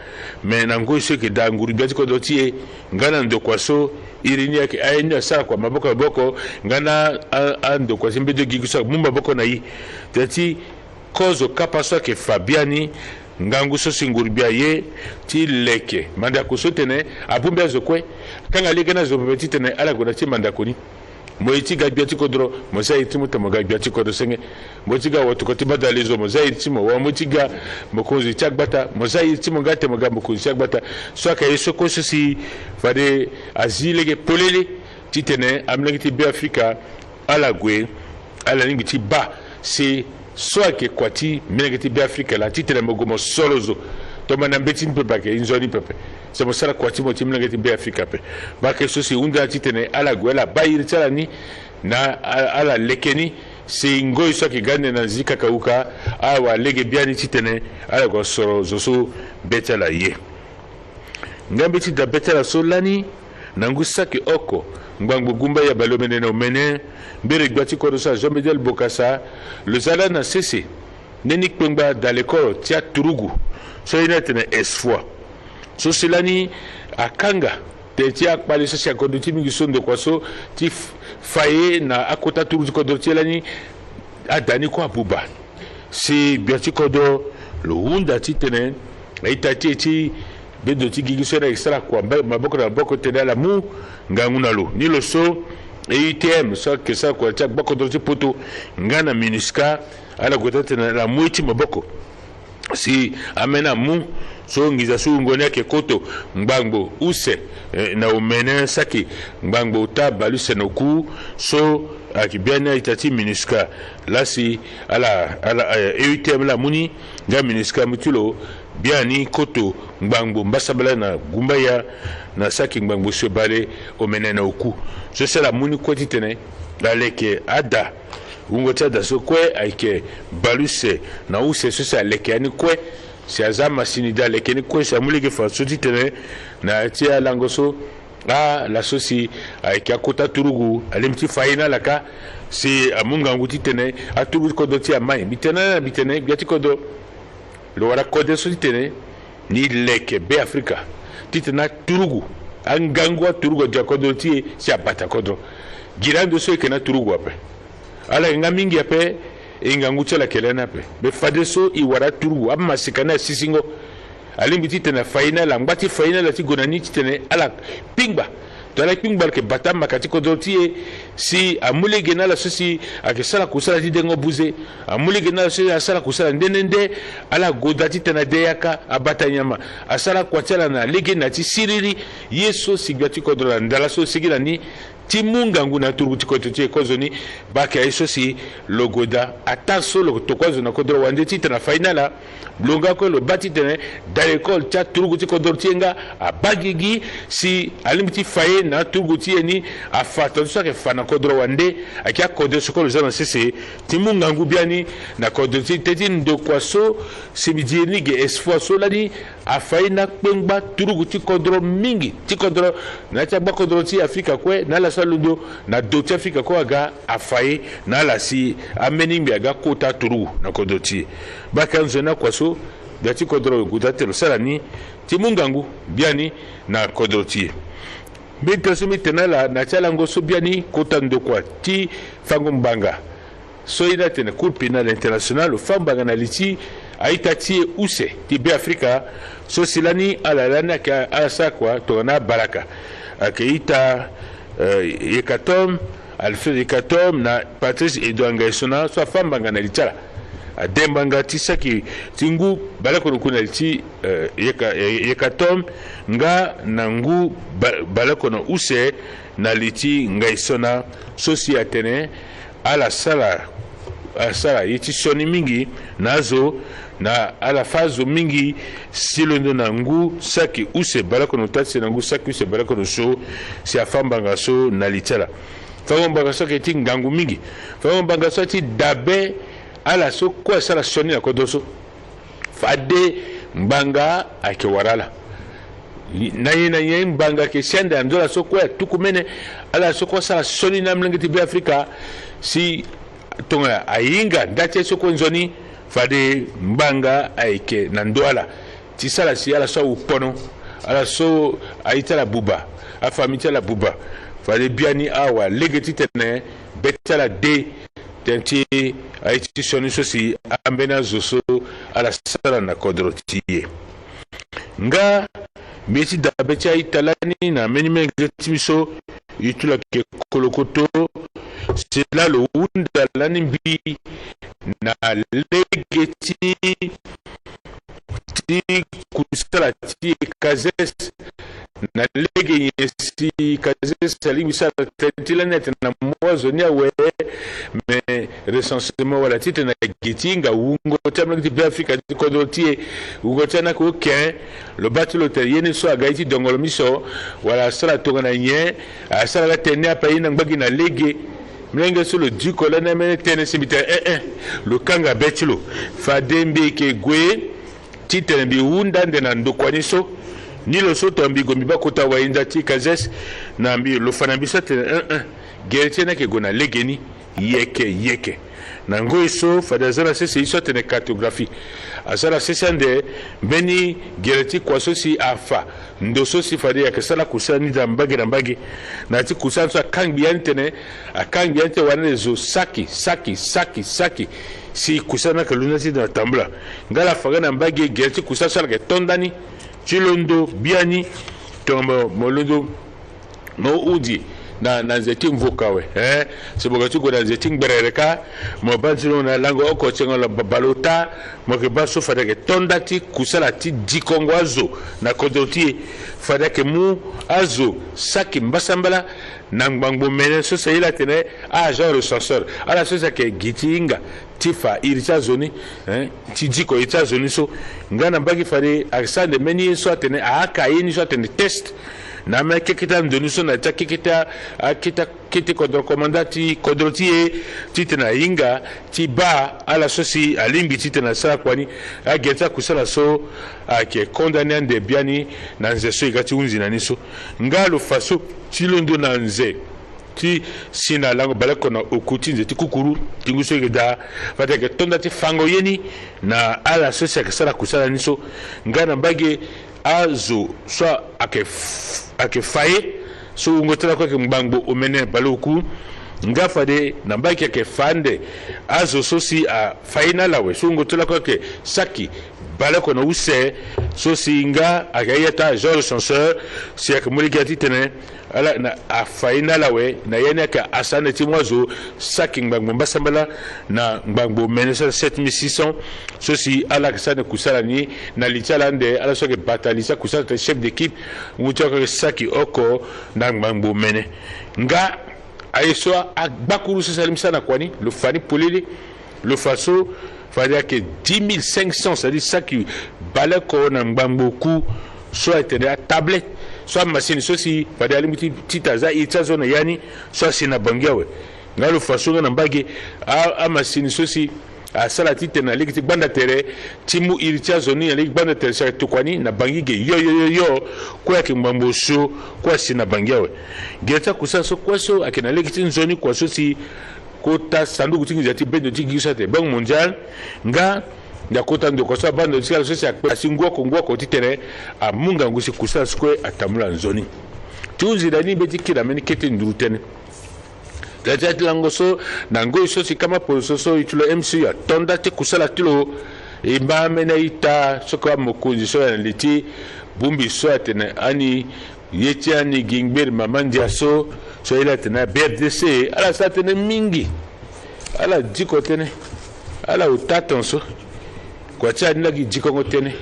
me nango so ke da nguru biati ko dotie ngana ndo kwaso irini yake ayenya sala kwa maboko ngana ando kwa simbe de gigusa mumba boko na yi tati kozo kapaso ke Fabiani ngangu so singurubia ye ti leke mandako so tene abumbe zo kwe kanga legena zo beti tene ala gona ti mandako ni moiti ga biati kodro mo sai ti mutamo ga biati kodo senge moiti ga wotu ko ti badale zo mo sai ti mo wa moiti ga mo kozi ti agbata mo sai ti mo ga te mo ga mo kozi ti agbata so ka yeso ko so si fade azile ge polele ti tene amlegi ti be Afrika ala gwe ala ningi ti ba si soit que kwati menegeti be Afrika la titela mogomo solozo to manambeti pepe ke inzoni pepe c'est pour ça kwati mo menegeti be Afrika pe ba ke so si unda titene ala gwela bayir tsala ni na ala lekeni si ngoi so ki gande na zika kauka awa lege biani titene ala go soro zoso betala ye ngambeti da betala solani nangusa ke oko ngbangu gumba ya balomene no mene mbere gbati ko sa Jean-Medel Bokassa le zala na cessé neni kpengba dans l'école tia turugu so ina tene espoir so silani akanga te tia pali so sia konduti mingi sondo kwaso ti faye na akota turugu ko do tielani adani ko abuba si biati ko do lo hunda ti tene itati ti bedo ti gigi so na extra kwa maboko na boko tene la mu nganguna lo ni lo so EITM so que ça quoi tchak boko do ti poto ngana MINUSCA ala ko tene la mu ti maboko si amena mu so ngiza su ngone ke koto ngbango use na umene saki ngbango ta baluse no ku so akibiana itati MINUSCA la si ala EITM la muni ga MINUSCA mutulo biani koto ngbango mbasabala na gumbaya na saki ngbango so bale omene na oku so sala muni ko titene daleke ada ungocha da so kwe aike baluse na use so sa leke ani kwe si azama sinida leke ni kwe sa mulike fa so titene na tia langoso la sosi aike akota turugu alimti faina laka si amunga nguti tene aturugu ko do tia mai bitene biati ko do lo wara kode so titene ni leke be Afrika titena turugu angangwa turugu jakodo ti si abata kodo girando so ikena turugu ape ala ngamingi ape ingangu chela kelena ape be fadeso i wara turugu amma sikana sisingo alimbi titena final ngati final ti gonani titene ala pingba tala pingba ke batam makati kodo ti si amule gena la sosi akesala kusala ti dengo buze amule gena la sosi asala kusala ndenende ala godati tena deyaka abata nyama asala kwatela na lege na ti siriri yeso sigati kodro ndala so sigila ni timunga nguna turuguti koto ti kozoni baka yeso si logoda ataso lo tokozo na kodro wande ti tena finala blonga ko lo bati tene dalekol cha turuguti kodro tienga abagigi si alimti faye na turuguti ni afata so ke fana kodro wande akia kodro so ko zana sese timunga ngubiani na kodro ti teti ndo kwaso simidini ge espoir so lani afaina kpengba turuguti kodro mingi ti kodro na cha ba kodro ti Afrika kwe na la salundo na do ti Afrika ko aga afaye na la si amenimbi aga kota turu na kodro ti bakanzo na kwaso biati kodro gudatelo salani timungangu biani na kodro ti bita sumi tenala na chalango so biani kota ndo kwa ti fango mbanga so ina tena cour pénale internationale fambanga na liti aitati use ti be Afrika so silani ala lana ka asa kwa to na baraka akeita yekatom Alfred Katom na Patrice Edouard Ngaisona so fambanga na litala adembanga tisaki tingu balako kuna liti Katom nga nangu balako na use na liti Ngaisona sosi atene ala sala yiti soni mingi nazo na ala fazo mingi silondo nangu saki use balako no tatse nangu saki use balako no so si afambanga so na litala fambanga so keti ngangu mingi fambanga so ti dabe ala so kwa sala soni na kodoso fade mbanga ake warala na ye mbanga ke senda ndola so kwa tukumene ala so kwa sala soni na mlengeti be Afrika si tonga ayinga ndate so konzoni fade mbanga aike na ndoala tisala si ala so upono ala so aitala buba afamita la buba fade biani awa legeti tene betala de tenti aiti soni so si ambena zoso ala sala na kodrotiye nga meti da betia italani na menime timiso itula ke kolokoto c'est là le wunda lanimbi na legeti ti kusala ti kazes na lege yesi kazes salim sa tentilanet na mozo nia we mais recensement wala tite na gitinga ungo tamna ti Afrika ti kodotie ungo tana ko ken le bateau l'hôtel yene so agaiti dongolo miso wala sala tongana nye sala la tenia pa ina ngbagi na lege mlenga sur le du colonel mais tenesi bita le kanga betilo fadembe ke gwe titembi hunda ndena ndokwani so ni lo so tombi gombi bakota wa inda ti kazes na mbi lo fanambisa te gerete na ke gona legeni yeke na ngoi so fadazala sese iso tene cartographie azala sese ande beni gereti kwa so si afa ndo so si fade ya kesala kusani da mbage na ti kusani so akangi antene wane zo saki si kusana ka lunati da tambla ngala faga na mbage gereti kusani so ke tondani chilondo biani tombo molondo no udi na nzeti mvokawe se bogatu go na nzeti ngberereka mo banzilo na lango oko tsengo la balota mo ke baso fadake tondati kusala ti dikongo azo na kodoti fadake mu azo saki mbasambala na ngbango mene so sayila tene a genre recenseur ala so sa ke gitinga tifa irita zoni ti diko irita zoni so ngana mbagi fare aksande meni so tene aka yini so tene test na me kekita ndonu so na ta kekita kiti kodro komandati kodrotie titena inga tiba ala sosi alimbi titena sa kwani ageta kusala so ake condamné de biani na nze so igati unzi na niso ngalo faso chilondo na nze ti sina lango balako na okuti nze ti kukuru tinguso igeda fatake tonda ti fango yeni na ala sosi ake sala kusala niso ngana mbage azo so ake faye so ngotela kwa ke mbangbo omene baloku ngafade na mbaki ake fande azo sosi a faina lawe so ngotela kwa ke saki balako na use sosi nga agayata Georges Chanceur si ake muligati tene ala na a faina lawe na yene ka asane ti mwazo saki mbangbo mbasambala na mbangbo menesa 7600 sosi ala kasane kusala ni na litala nde ala soke batalisa kusala te chef d'équipe mutoka saki oko na mbangbo mene nga ayeso agbakuru salimisa na kwani le fani polili le faso fallait que 10 500 c'est-à-dire ça qui balait qu'on a mbamboku soit était à tablette soit machine sosi fallait aller titaza itazona yani soit sina bangiawe ngalo faso na mbage a machine sosi a sala titena ligi banda tere timu iritazoni ligi banda tere sa tukwani na bangige yo kwa kimbambo sho kwa sina bangiawe geta kusaso kwa so akina ligi tinzoni kwa sosi kota sanduku tingi zati bendo tingi usate bank mondial nga ya kota ndo kwa sababu bando tsala sosi akpa singwa ko titere a munga ngusi kusala skwe atamula nzoni tuzi dani beti kila meni kete ndurutene tati langoso nango sosi kama polososo itulo MC ya tonda te kusala tilo imba mena ita soka mokunzi so ya liti bumbi so atene ani yeti ani gingber mamandia so so ila tena BFDC ala sa tena mingi ala diko tene ala utatonso kwa cha nila ki diko ngotene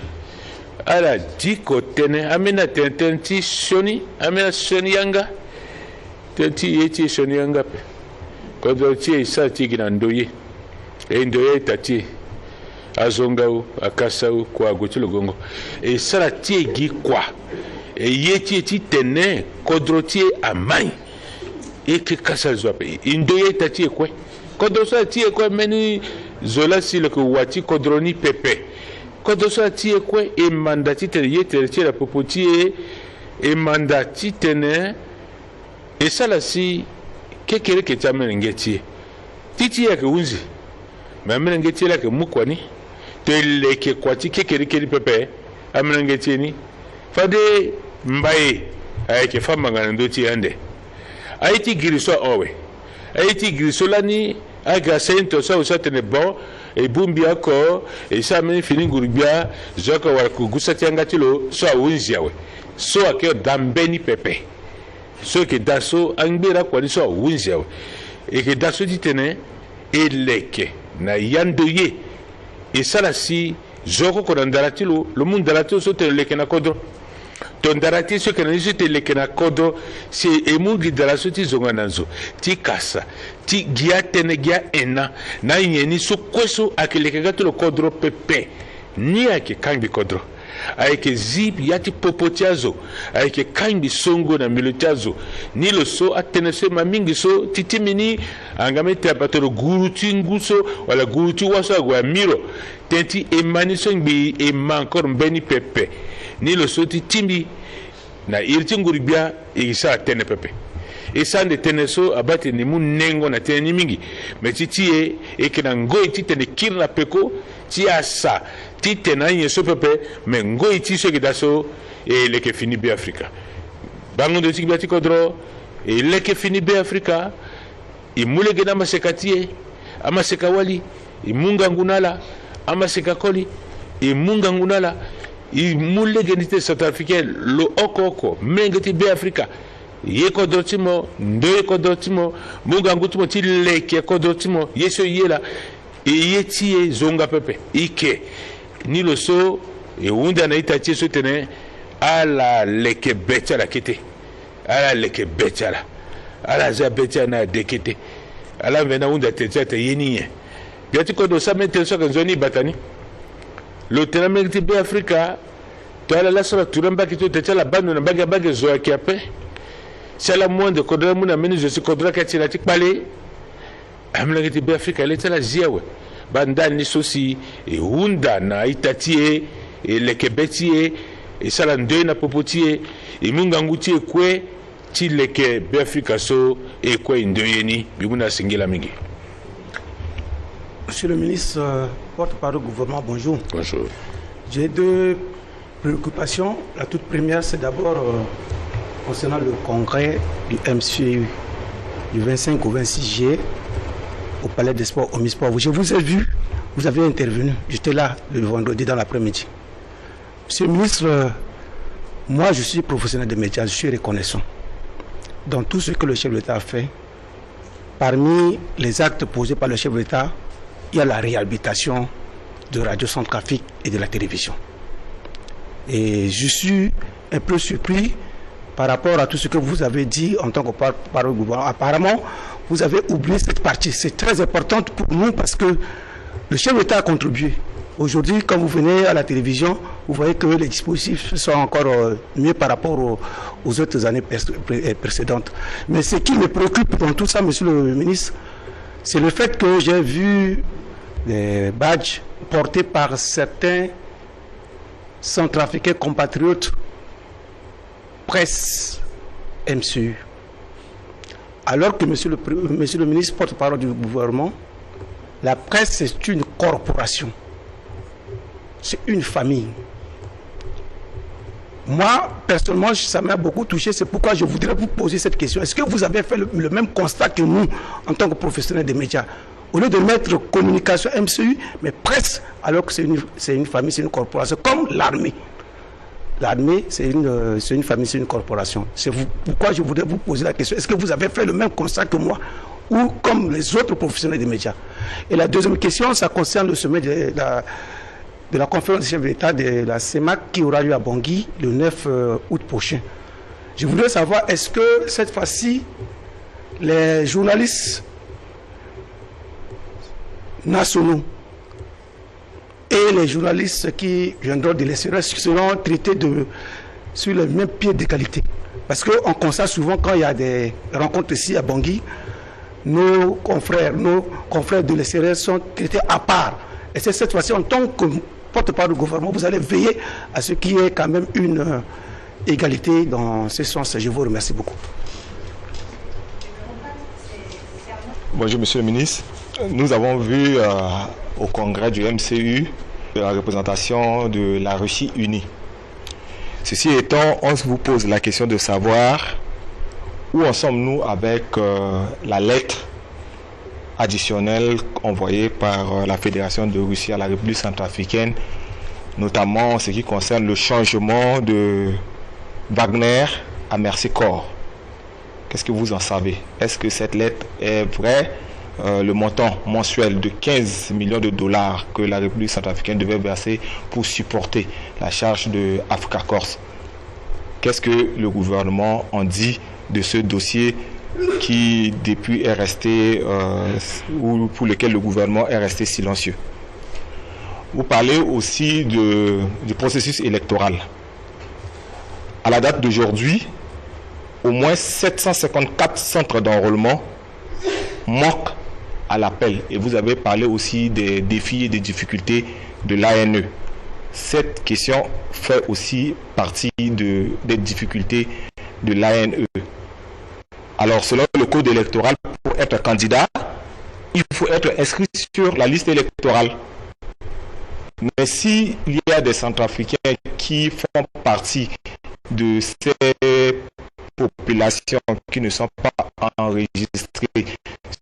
ala diko tene amena tenti shoni amena shoni yanga tenti yeti shoni yanga pe kodro tie isa tigi na ndoye ndoye tati azongau akasau kwa gutilo gongo e sara tie gi kwa e yeti ti tene kodro tie amai e ke kasa zwape ndoye tati kwe kodro sa tie kwe meni zola sile ko wati kodroni pepe kodro sa tie kwe e mandati te yete tie la popotie e mandati tene e sala si kekere ke tamene ngetie titi ya ke unzi mamene ngetie la ke mukwani te leke kwati kekere ke pepe amene ngetie ni fade mbaye ayeke fama ngana ndoti ande aiti giriso owe aiti giriso lani aga sento sa usatene bon e bumbi ako e sa meni fini ngurubia zoko wala kugusa tiangatilo so unzi yawe so akeo dambeni pepe so ke daso angbera kwani so wunzi yawe e ke daso ditene eleke na yandoye e sala si zoko konandaratilo lo mundaratilo so te leke na kodro tondarati so ke na so te leke na kodro si emungi daraso ti zonga nanzo ti kasa ti gia tene gia ena na nyeni so kweso akeleke gatilo kodro pepe ni ake kangi kodro ayeke zip yati popotiazo ayeke kangi songo na milotiazo ni lo so atenese mamingi so titimini angame te apatoro guruti nguso wala guruti waso agwa miro tenti emani so ngbi ema encore mbeni pepe ni lo so titimi na irti nguribia isa atene pepe isande teneso abate ni munengo na tene mingi metitie ekena ngoi titene kirna peko ti asa titena yeso pepe me ngoi ti so kedaso e leke fini be Afrika bango de tikbati kodro e leke fini be Afrika i mulege na masekatie ama sekawali i munga ngunala ama sekakoli i munga ngunala i mulege nite South Africain lo oko mengeti be Afrika ye kodrotimo ndo kodrotimo munga ngutimo ti leke kodrotimo yeso yela e yetie zonga pepe ike ni lo so e wunda na itatie so tene ala leke betala kete ala leke betala ala za betala na dekete ala vena wunda tete yeniye biati kodo sa mete so kanzoni batani lo tena mengti be Afrika to ala la sala turamba kito tete la banu na baga zo akiape sala monde kodra muna meni je se kodra katila tikpale amla ngiti be Afrika le tela ziawe banda ni sosi e hunda na itatie e lekebetie e sala ndoye na popotie e munga ngutie kwe ti leke be Afrika so e kwe ndoye ni bimuna singila mingi. Monsieur le ministre, porte-parole du gouvernement, bonjour. Bonjour. J'ai deux préoccupations. La toute première, c'est d'abord concernant le congrès du MCU du 25 au 26 juillet au Palais des Sports, au Misport. Je vous ai vu, vous avez intervenu. J'étais là le vendredi dans l'après-midi. Monsieur le ministre, moi je suis professionnel de médias, je suis reconnaissant. Dans tout ce que le chef de l'État a fait, parmi les actes posés par le chef de l'État, il y a la réhabilitation de Radio Centrafrique et de la télévision. Et je suis un peu surpris par rapport à tout ce que vous avez dit en tant que porte-parole du gouvernement. Apparemment, vous avez oublié cette partie. C'est très importante pour nous parce que le chef de l'État a contribué. Aujourd'hui, quand vous venez à la télévision, vous voyez que les dispositifs sont encore mieux par rapport aux autres années précédentes. Mais ce qui me préoccupe dans tout ça, monsieur le ministre, c'est le fait que j'ai vu des badges portés par certains centrafricains compatriotes presse MCU. Alors que monsieur le ministre porte-parole du gouvernement, la presse c'est une corporation. C'est une famille. Moi, personnellement, ça m'a beaucoup touché. C'est pourquoi je voudrais vous poser cette question. Est-ce que vous avez fait le même constat que nous, en tant que professionnels des médias? Au lieu de mettre communication MCU, mais presse, alors que c'est une famille, c'est une corporation, comme l'armée. l'armée, c'est une famille, c'est une corporation. C'est pourquoi je voudrais vous poser la question. Est-ce que vous avez fait le même constat que moi ou comme les autres professionnels des médias? Et la deuxième question, ça concerne le sommet de la conférence des chefs d'État de la CEMAC qui aura lieu à Bangui le 9 août prochain. Je voudrais savoir, est-ce que cette fois-ci, les journalistes nationaux et les journalistes qui viendront de l'extérieur seront traités sur le même pied d'égalité? Parce qu'on constate souvent quand il y a des rencontres ici à Bangui, nos confrères de l'extérieur sont traités à part. Et c'est cette fois-ci, en tant que porte-parole du gouvernement, vous allez veiller à ce qu'il y ait quand même une égalité dans ce sens. Je vous remercie beaucoup. Bonjour Monsieur le ministre. Nous avons vu au congrès du MCU la représentation de la Russie unie. Ceci étant, on vous pose la question de savoir où en sommes-nous avec la lettre additionnelle envoyée par la Fédération de Russie à la République centrafricaine, notamment en ce qui concerne le changement de Wagner à Merci Corps. Qu'est-ce que vous en savez? Est-ce que cette lettre est vraie? Le montant mensuel de 15 millions de dollars que la République centrafricaine devait verser pour supporter la charge de Africa Corps. Qu'est-ce que le gouvernement en dit de ce dossier qui depuis est resté ou pour lequel le gouvernement est resté silencieux? Vous parlez aussi du processus électoral. À la date d'aujourd'hui, au moins 754 centres d'enrôlement manquent à l'appel. Et vous avez parlé aussi des défis et des difficultés de l'ANE. Cette question fait aussi partie des difficultés de l'ANE. Alors, selon le code électoral, pour être candidat, il faut être inscrit sur la liste électorale. Mais s'il y a des Centrafricains qui font partie de ces populations qui ne sont pas enregistrées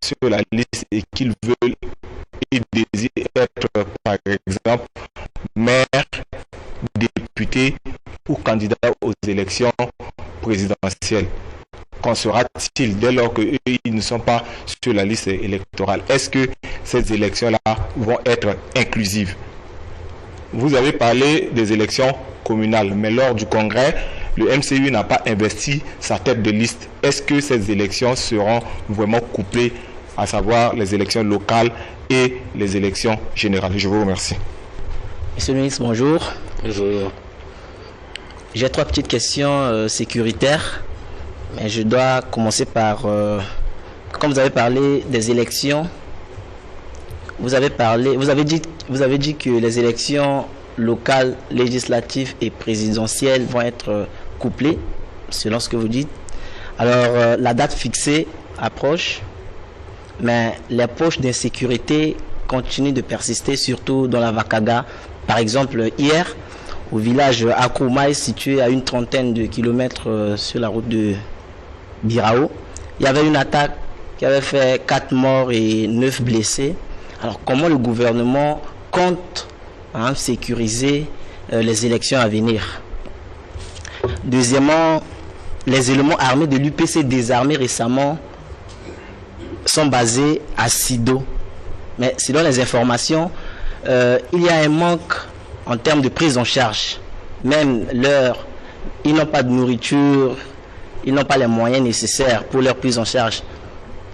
sur la liste et qu'ils veulent et désirent être, par exemple, maire, député ou candidat aux élections présidentielles, qu'en sera-t-il dès lors qu'eux, ils ne sont pas sur la liste électorale? Est-ce que ces élections-là vont être inclusives? Vous avez parlé des élections communales, mais lors du congrès, le MCU n'a pas investi sa tête de liste. Est-ce que ces élections seront vraiment couplées, à savoir les élections locales et les élections générales? Je vous remercie. Monsieur le ministre, bonjour. Bonjour. J'ai 3 petites questions sécuritaires, mais je dois commencer par, comme vous avez parlé des élections, vous avez dit que les élections locales, législatives et présidentielles vont être couplées, selon ce que vous dites. Alors, la date fixée approche, mais les poches d'insécurité continuent de persister, surtout dans la Vakaga. Par exemple, hier, au village Akoumaï, situé à une 30aine de kilomètres sur la route de Birao, il y avait une attaque qui avait fait 4 morts et 9 blessés. Alors, comment le gouvernement compte sécuriser les élections à venir? Deuxièmement, les éléments armés de l'UPC désarmés récemment sont basés à Sido. Mais selon les informations, il y a un manque en termes de prise en charge. Même ils n'ont pas de nourriture, ils n'ont pas les moyens nécessaires pour leur prise en charge,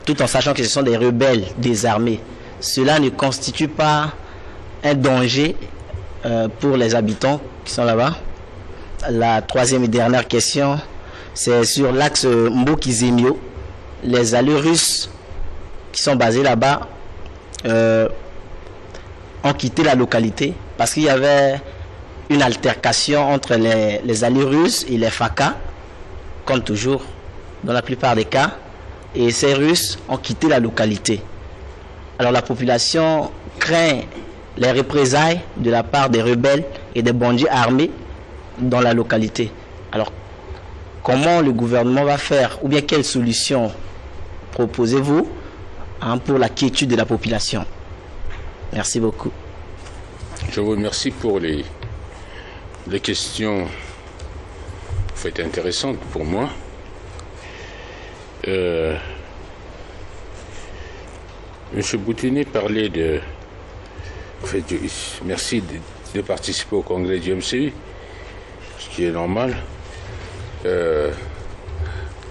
tout en sachant que ce sont des rebelles désarmés. Cela ne constitue pas un danger pour les habitants qui sont là-bas. La troisième et dernière question, c'est sur l'axe Mbokizemio. Les alliés russes qui sont basés là-bas ont quitté la localité parce qu'il y avait une altercation entre les alliés russes et les FACA, comme toujours dans la plupart des cas, et ces Russes ont quitté la localité. Alors la population craint les représailles de la part des rebelles et des bandits armés dans la localité. Alors, comment le gouvernement va faire, ou bien quelle solution proposez-vous pour la quiétude de la population? Merci beaucoup. Je vous remercie pour les questions fait intéressante pour moi. M. Boutini parlait de... En fait, merci de participer au congrès du MCU, ce qui est normal. Je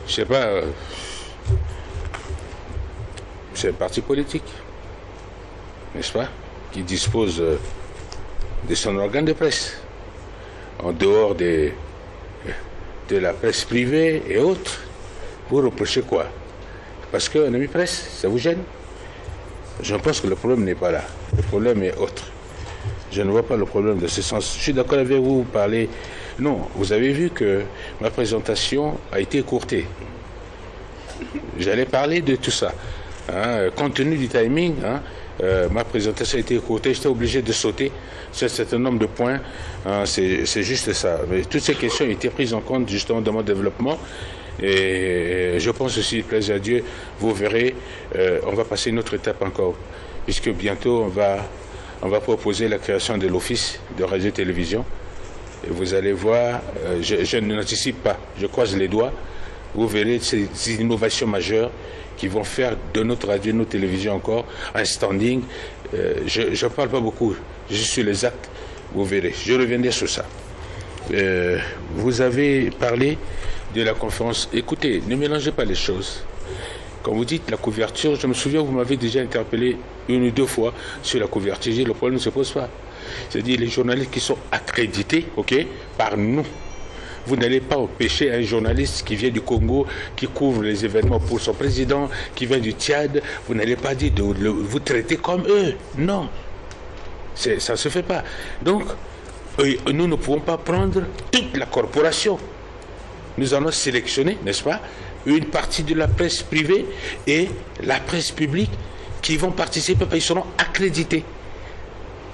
sais pas... c'est un parti politique, n'est-ce pas, qui dispose de son organe de presse, en dehors de la presse privée et autres. Vous reprochez quoi? Parce qu'un ami presse, ça vous gêne? Je pense que le problème n'est pas là. Le problème est autre. Je ne vois pas le problème de ce sens. Je suis d'accord avec vous, vous parlez... Non, vous avez vu que ma présentation a été écourtée. J'allais parler de tout ça. Hein, compte tenu du timing, hein, ma présentation a été écourtée, j'étais obligé de sauter sur un certain nombre de points. Hein, c'est juste ça. Mais toutes ces questions ont été prises en compte justement dans mon développement. Et je pense aussi, plaise à Dieu, vous verrez, on va passer une autre étape encore, puisque bientôt on va proposer la création de l'office de radio-télévision. Et vous allez voir, je n'anticipe pas, je croise les doigts, vous verrez ces innovations majeures qui vont faire de notre radio, de notre télévision encore un standing. Je ne parle pas beaucoup, je suis sur les actes, vous verrez. Je reviendrai sur ça. Vous avez parlé de la conférence. Écoutez, ne mélangez pas les choses. Quand vous dites la couverture, je me souviens, vous m'avez déjà interpellé une ou deux fois sur la couverture. Le problème ne se pose pas. C'est-à-dire les journalistes qui sont accrédités, par nous. Vous n'allez pas empêcher un journaliste qui vient du Congo, qui couvre les événements pour son président, qui vient du Tchad, vous n'allez pas dire de vous traiter comme eux. Non. Ça ne se fait pas. Donc, nous ne pouvons pas prendre toute la corporation. Nous allons sélectionner, n'est-ce pas, une partie de la presse privée et la presse publique qui vont participer, parce qu'ils seront accrédités.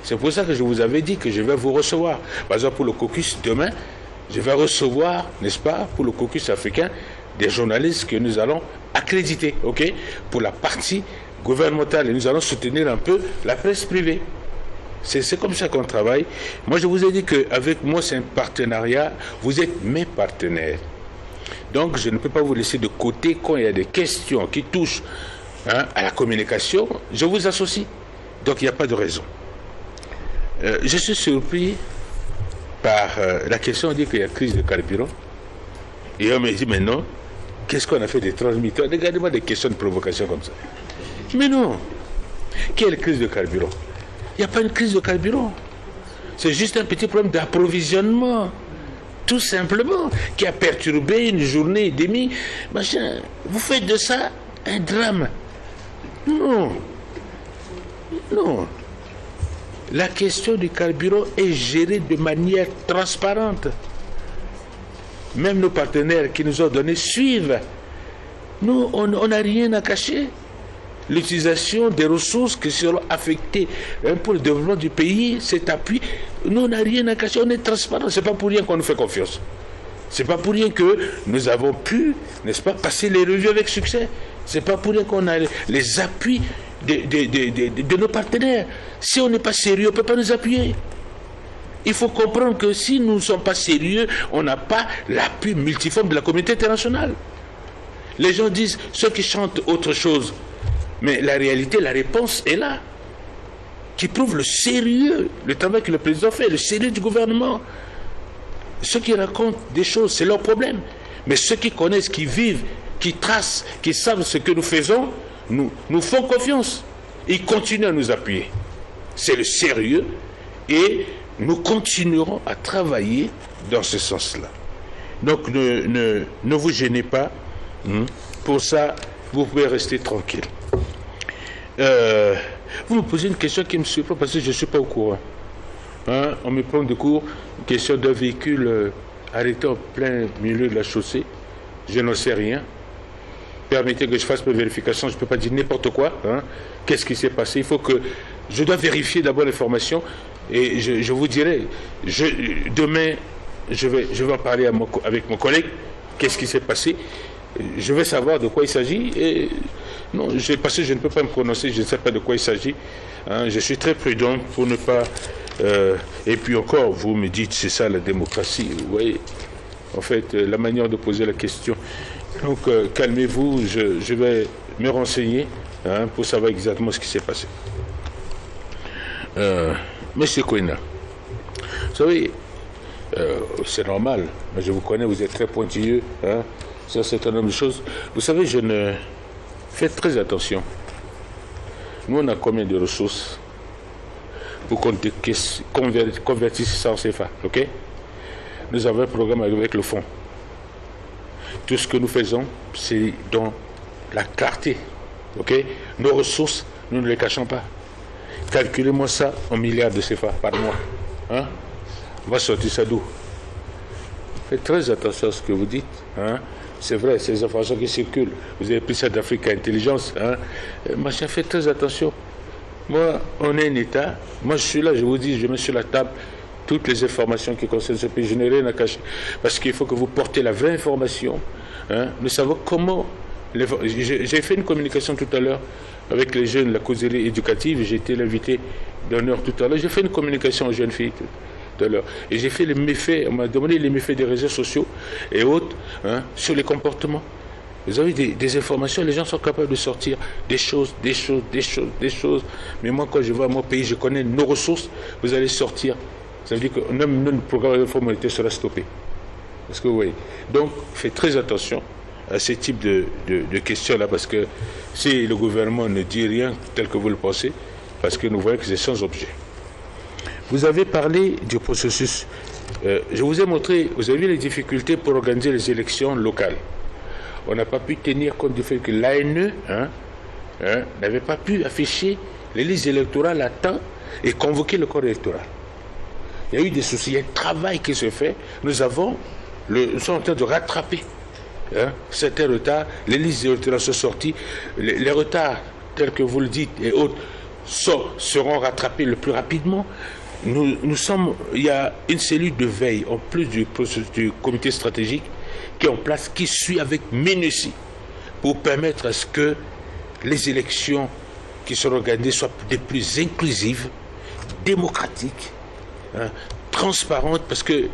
C'est pour ça que je vous avais dit que je vais vous recevoir. Par exemple, pour le caucus, demain, je vais recevoir, n'est-ce pas, pour le caucus africain, des journalistes que nous allons accréditer, pour la partie gouvernementale. Et nous allons soutenir un peu la presse privée. C'est comme ça qu'on travaille. Moi, je vous ai dit qu'avec moi, c'est un partenariat. Vous êtes mes partenaires. Donc, je ne peux pas vous laisser de côté quand il y a des questions qui touchent à la communication. Je vous associe. Donc, il n'y a pas de raison. Je suis surpris par la question. On dit qu'il y a crise de carburant. Et on me dit, mais non, qu'est-ce qu'on a fait des transmetteurs? Regardez-moi des questions de provocation comme ça. Mais non. Quelle crise de carburant? Il n'y a pas une crise de carburant. C'est juste un petit problème d'approvisionnement. Tout simplement. Qui a perturbé une journée et demie. Machin. Vous faites de ça un drame. Non. Non. La question du carburant est gérée de manière transparente. Même nos partenaires qui nous ont donné suivent. Nous, on n'a rien à cacher. L'utilisation des ressources qui seront affectées pour le développement du pays, cet appui, nous, on n'a rien à cacher, on est transparent. Ce n'est pas pour rien qu'on nous fait confiance. Ce n'est pas pour rien que nous avons pu, n'est-ce pas, passer les revues avec succès. Ce n'est pas pour rien qu'on a les appuis de nos partenaires. Si on n'est pas sérieux, on ne peut pas nous appuyer. Il faut comprendre que si nous ne sommes pas sérieux, on n'a pas l'appui multiforme de la communauté internationale. Les gens disent, ceux qui chantent autre chose, mais la réalité, la réponse est là, qui prouve le sérieux, le travail que le président fait, le sérieux du gouvernement. Ceux qui racontent des choses, c'est leur problème. Mais ceux qui connaissent, qui vivent, qui tracent, qui savent ce que nous faisons, nous font confiance. Ils continuent à nous appuyer. C'est le sérieux et nous continuerons à travailler dans ce sens-là. Donc ne vous gênez pas. Pour ça, vous pouvez rester tranquille. Vous me posez une question qui me surprend parce que je ne suis pas au courant. On me prend de court une question d'un véhicule arrêté en plein milieu de la chaussée. Je n'en sais rien. Permettez que je fasse mes vérifications. Je ne peux pas dire n'importe quoi. Qu'est-ce qui s'est passé? Il faut que je dois vérifier d'abord l'information et je vous dirai. Demain, je vais en parler avec mon collègue. Qu'est-ce qui s'est passé? Je vais savoir de quoi il s'agit. Et non, parce que je ne peux pas me prononcer, je ne sais pas de quoi il s'agit. Je suis très prudent pour ne pas... et puis encore, vous me dites, c'est ça la démocratie. Vous voyez, en fait, la manière de poser la question. Donc, calmez-vous, je vais me renseigner pour savoir exactement ce qui s'est passé. Monsieur Kwena, vous savez, c'est normal, je vous connais, vous êtes très pointilleux sur un certain nombre de choses. Vous savez, faites très attention. Nous, on a combien de ressources pour qu'on convertisse ça en CFA, ok? Nous avons un programme avec le fonds. Tout ce que nous faisons, c'est dans la clarté, ok? Nos ressources, nous ne les cachons pas. Calculez-moi ça en milliards de CFA par mois. On va sortir ça d'où? Faites très attention à ce que vous dites. C'est vrai, ces informations qui circulent. Vous avez pris ça d'Afrique Intelligence. Machin, faites très attention. Moi, on est un État. Moi, je suis là, je vous dis, je mets sur la table toutes les informations qui concernent ce pays. Je n'ai rien à cacher. Parce qu'il faut que vous portez la vraie information. Nous savons comment... J'ai fait une communication tout à l'heure avec les jeunes, la causerie éducative. J'ai été l'invité d'honneur tout à l'heure. J'ai fait une communication aux jeunes filles tout à l'heure. Et j'ai fait les méfaits, on m'a demandé les méfaits des réseaux sociaux et autres sur les comportements. Vous avez des informations, les gens sont capables de sortir des choses. Mais moi, quand je vais à mon pays, je connais nos ressources, vous allez sortir. Ça veut dire que même notre programme de formalité sera stoppé. Parce que vous voyez. Donc, faites très attention à ce type de questions-là, parce que si le gouvernement ne dit rien tel que vous le pensez, parce que nous voyons que c'est sans objet. Vous avez parlé du processus. Je vous ai montré, vous avez vu les difficultés pour organiser les élections locales. On n'a pas pu tenir compte du fait que l'ANE n'avait pas pu afficher les listes électorales à temps et convoquer le corps électoral. Il y a eu des soucis, il y a un travail qui se fait. Nous sommes en train de rattraper certains retards. Les listes électorales sont sorties. Les retards, tels que vous le dites, et autres, seront rattrapés le plus rapidement. Il y a une cellule de veille, en plus du comité stratégique, qui est en place, qui suit avec minutie pour permettre à ce que les élections qui seront organisées soient des plus inclusives, démocratiques, transparentes, parce que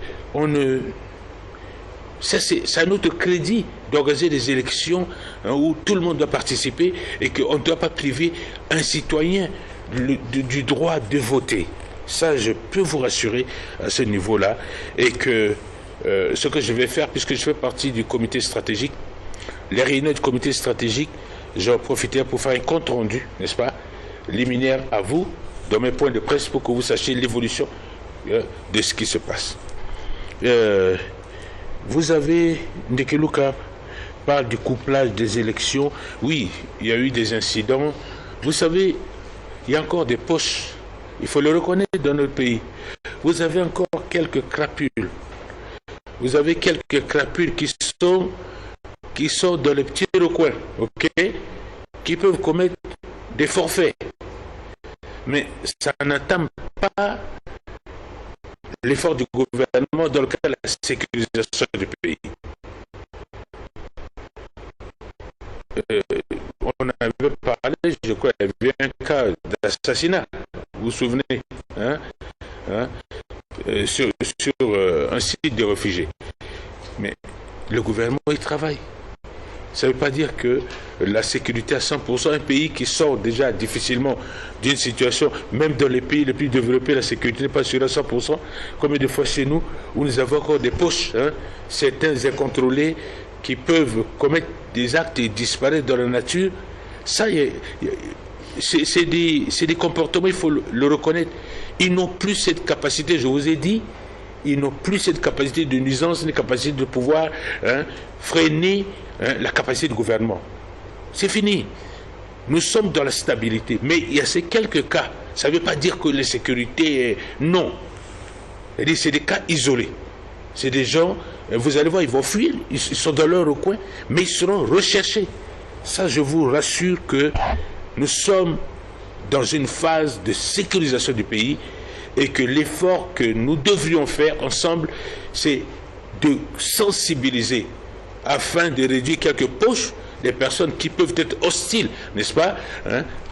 c'est à notre crédit d'organiser des élections où tout le monde doit participer et qu'on ne doit pas priver un citoyen du droit de voter. Ça, je peux vous rassurer à ce niveau-là, et que ce que je vais faire, puisque je fais partie du comité stratégique, les réunions du comité stratégique, j'en profiterai pour faire un compte rendu, n'est-ce pas, liminaire à vous, dans mes points de presse, pour que vous sachiez l'évolution de ce qui se passe. Vous avez, Ndekeluka parle du couplage des élections. Oui, il y a eu des incidents. Vous savez, il y a encore des poches. Il faut le reconnaître dans notre pays. Vous avez encore quelques crapules. Vous avez quelques crapules qui sont dans les petits recoins, ok, qui peuvent commettre des forfaits. Mais ça n'entame pas l'effort du gouvernement dans le cadre de la sécurisation du pays. On avait parlé, je crois, il y avait un cas d'assassinat, vous vous souvenez, sur un site de réfugiés. Mais le gouvernement y travaille. Ça ne veut pas dire que la sécurité à 100%, un pays qui sort déjà difficilement d'une situation, même dans les pays les plus développés, la sécurité n'est pas sûre à 100%, comme des fois chez nous, où nous avons encore des poches, certains incontrôlés qui peuvent commettre des actes et disparaître dans la nature. Ça, c'est des comportements, il faut le reconnaître. Ils n'ont plus cette capacité, je vous ai dit, ils n'ont plus cette capacité de nuisance, ni capacité de pouvoir freiner la capacité du gouvernement. C'est fini. Nous sommes dans la stabilité. Mais il y a ces quelques cas. Ça ne veut pas dire que la sécurité est... Non. C'est des cas isolés. C'est des gens, vous allez voir, ils vont fuir, ils sont dans leur recoin, mais ils seront recherchés. Ça, je vous rassure que nous sommes dans une phase de sécurisation du pays, et que l'effort que nous devrions faire ensemble, c'est de sensibiliser afin de réduire quelques poches des personnes qui peuvent être hostiles, n'est-ce pas,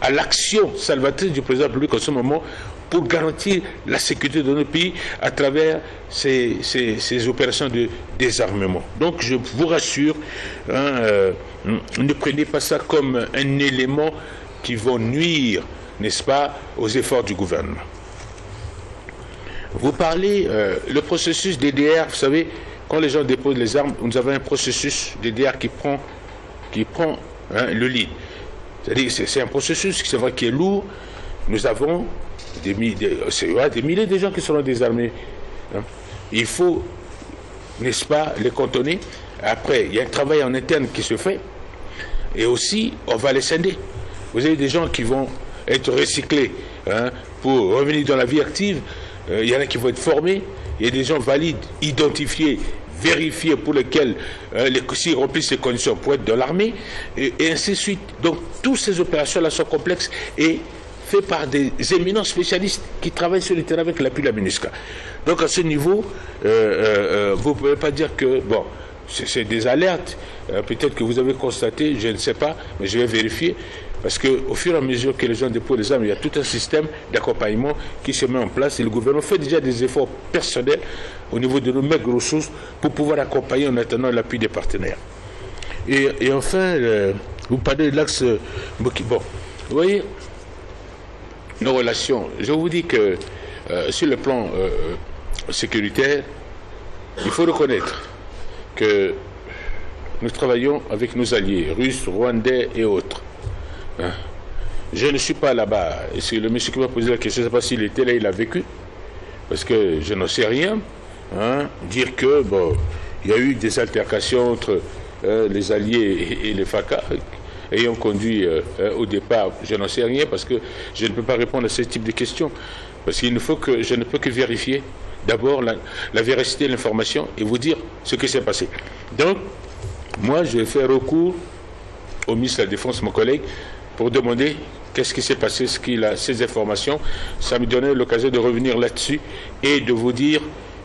à l'action salvatrice du président public en ce moment, pour garantir la sécurité de notre pays à travers ces opérations de désarmement. Donc je vous rassure, ne prenez pas ça comme un élément qui va nuire, n'est-ce pas, aux efforts du gouvernement. Vous parlez, le processus DDR, vous savez, quand les gens déposent les armes, nous avons un processus DDR qui prend le lead. C'est-à-dire que c'est un processus, c'est vrai, qui est lourd. Nous avons des milliers de gens qui seront désarmés. Il faut, n'est-ce pas, les cantonner. Après, il y a un travail en interne qui se fait. Et aussi, on va les scinder. Vous avez des gens qui vont être recyclés pour revenir dans la vie active. Il y en a qui vont être formés. Il y a des gens valides, identifiés, vérifiés, pour lesquels, s'ils remplissent ces conditions pour être dans l'armée, et ainsi de suite. Donc, toutes ces opérations-là sont complexes et faites par des éminents spécialistes qui travaillent sur le terrain avec l'appui de la MINUSCA. Donc, à ce niveau, vous ne pouvez pas dire que, bon, c'est des alertes, peut-être que vous avez constaté, je ne sais pas, mais je vais vérifier. Parce qu'au fur et à mesure que les gens déposent les armes, il y a tout un système d'accompagnement qui se met en place et le gouvernement fait déjà des efforts personnels au niveau de nos maigres ressources pour pouvoir accompagner en attendant l'appui des partenaires. Et enfin, vous parlez de l'axe Mboki. Bon, vous voyez, nos relations, je vous dis que sur le plan sécuritaire, il faut reconnaître que nous travaillons avec nos alliés, russes, rwandais et autres. Je ne suis pas là-bas. Et c'est le monsieur qui m'a posé la question, je ne sais pas s'il était là, il a vécu, parce que je n'en sais rien. Dire que, bon, il y a eu des altercations entre les alliés et les FACA ayant conduit au départ, je n'en sais rien, parce que je ne peux pas répondre à ce type de questions. Parce qu'il faut que je ne peux que vérifier d'abord la véracité de l'information et vous dire ce qui s'est passé. Donc, moi, je vais faire recours au ministre de la Défense, mon collègue, pour demander qu'est-ce qui s'est passé, ce qu'il a, ces informations. Ça me donnait l'occasion de revenir là-dessus et de vous dire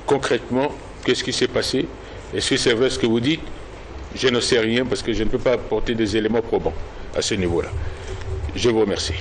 concrètement qu'est-ce qui s'est passé. Est-ce que c'est vrai ce que vous dites? Je ne sais rien parce que je ne peux pas apporter des éléments probants à ce niveau-là. Je vous remercie.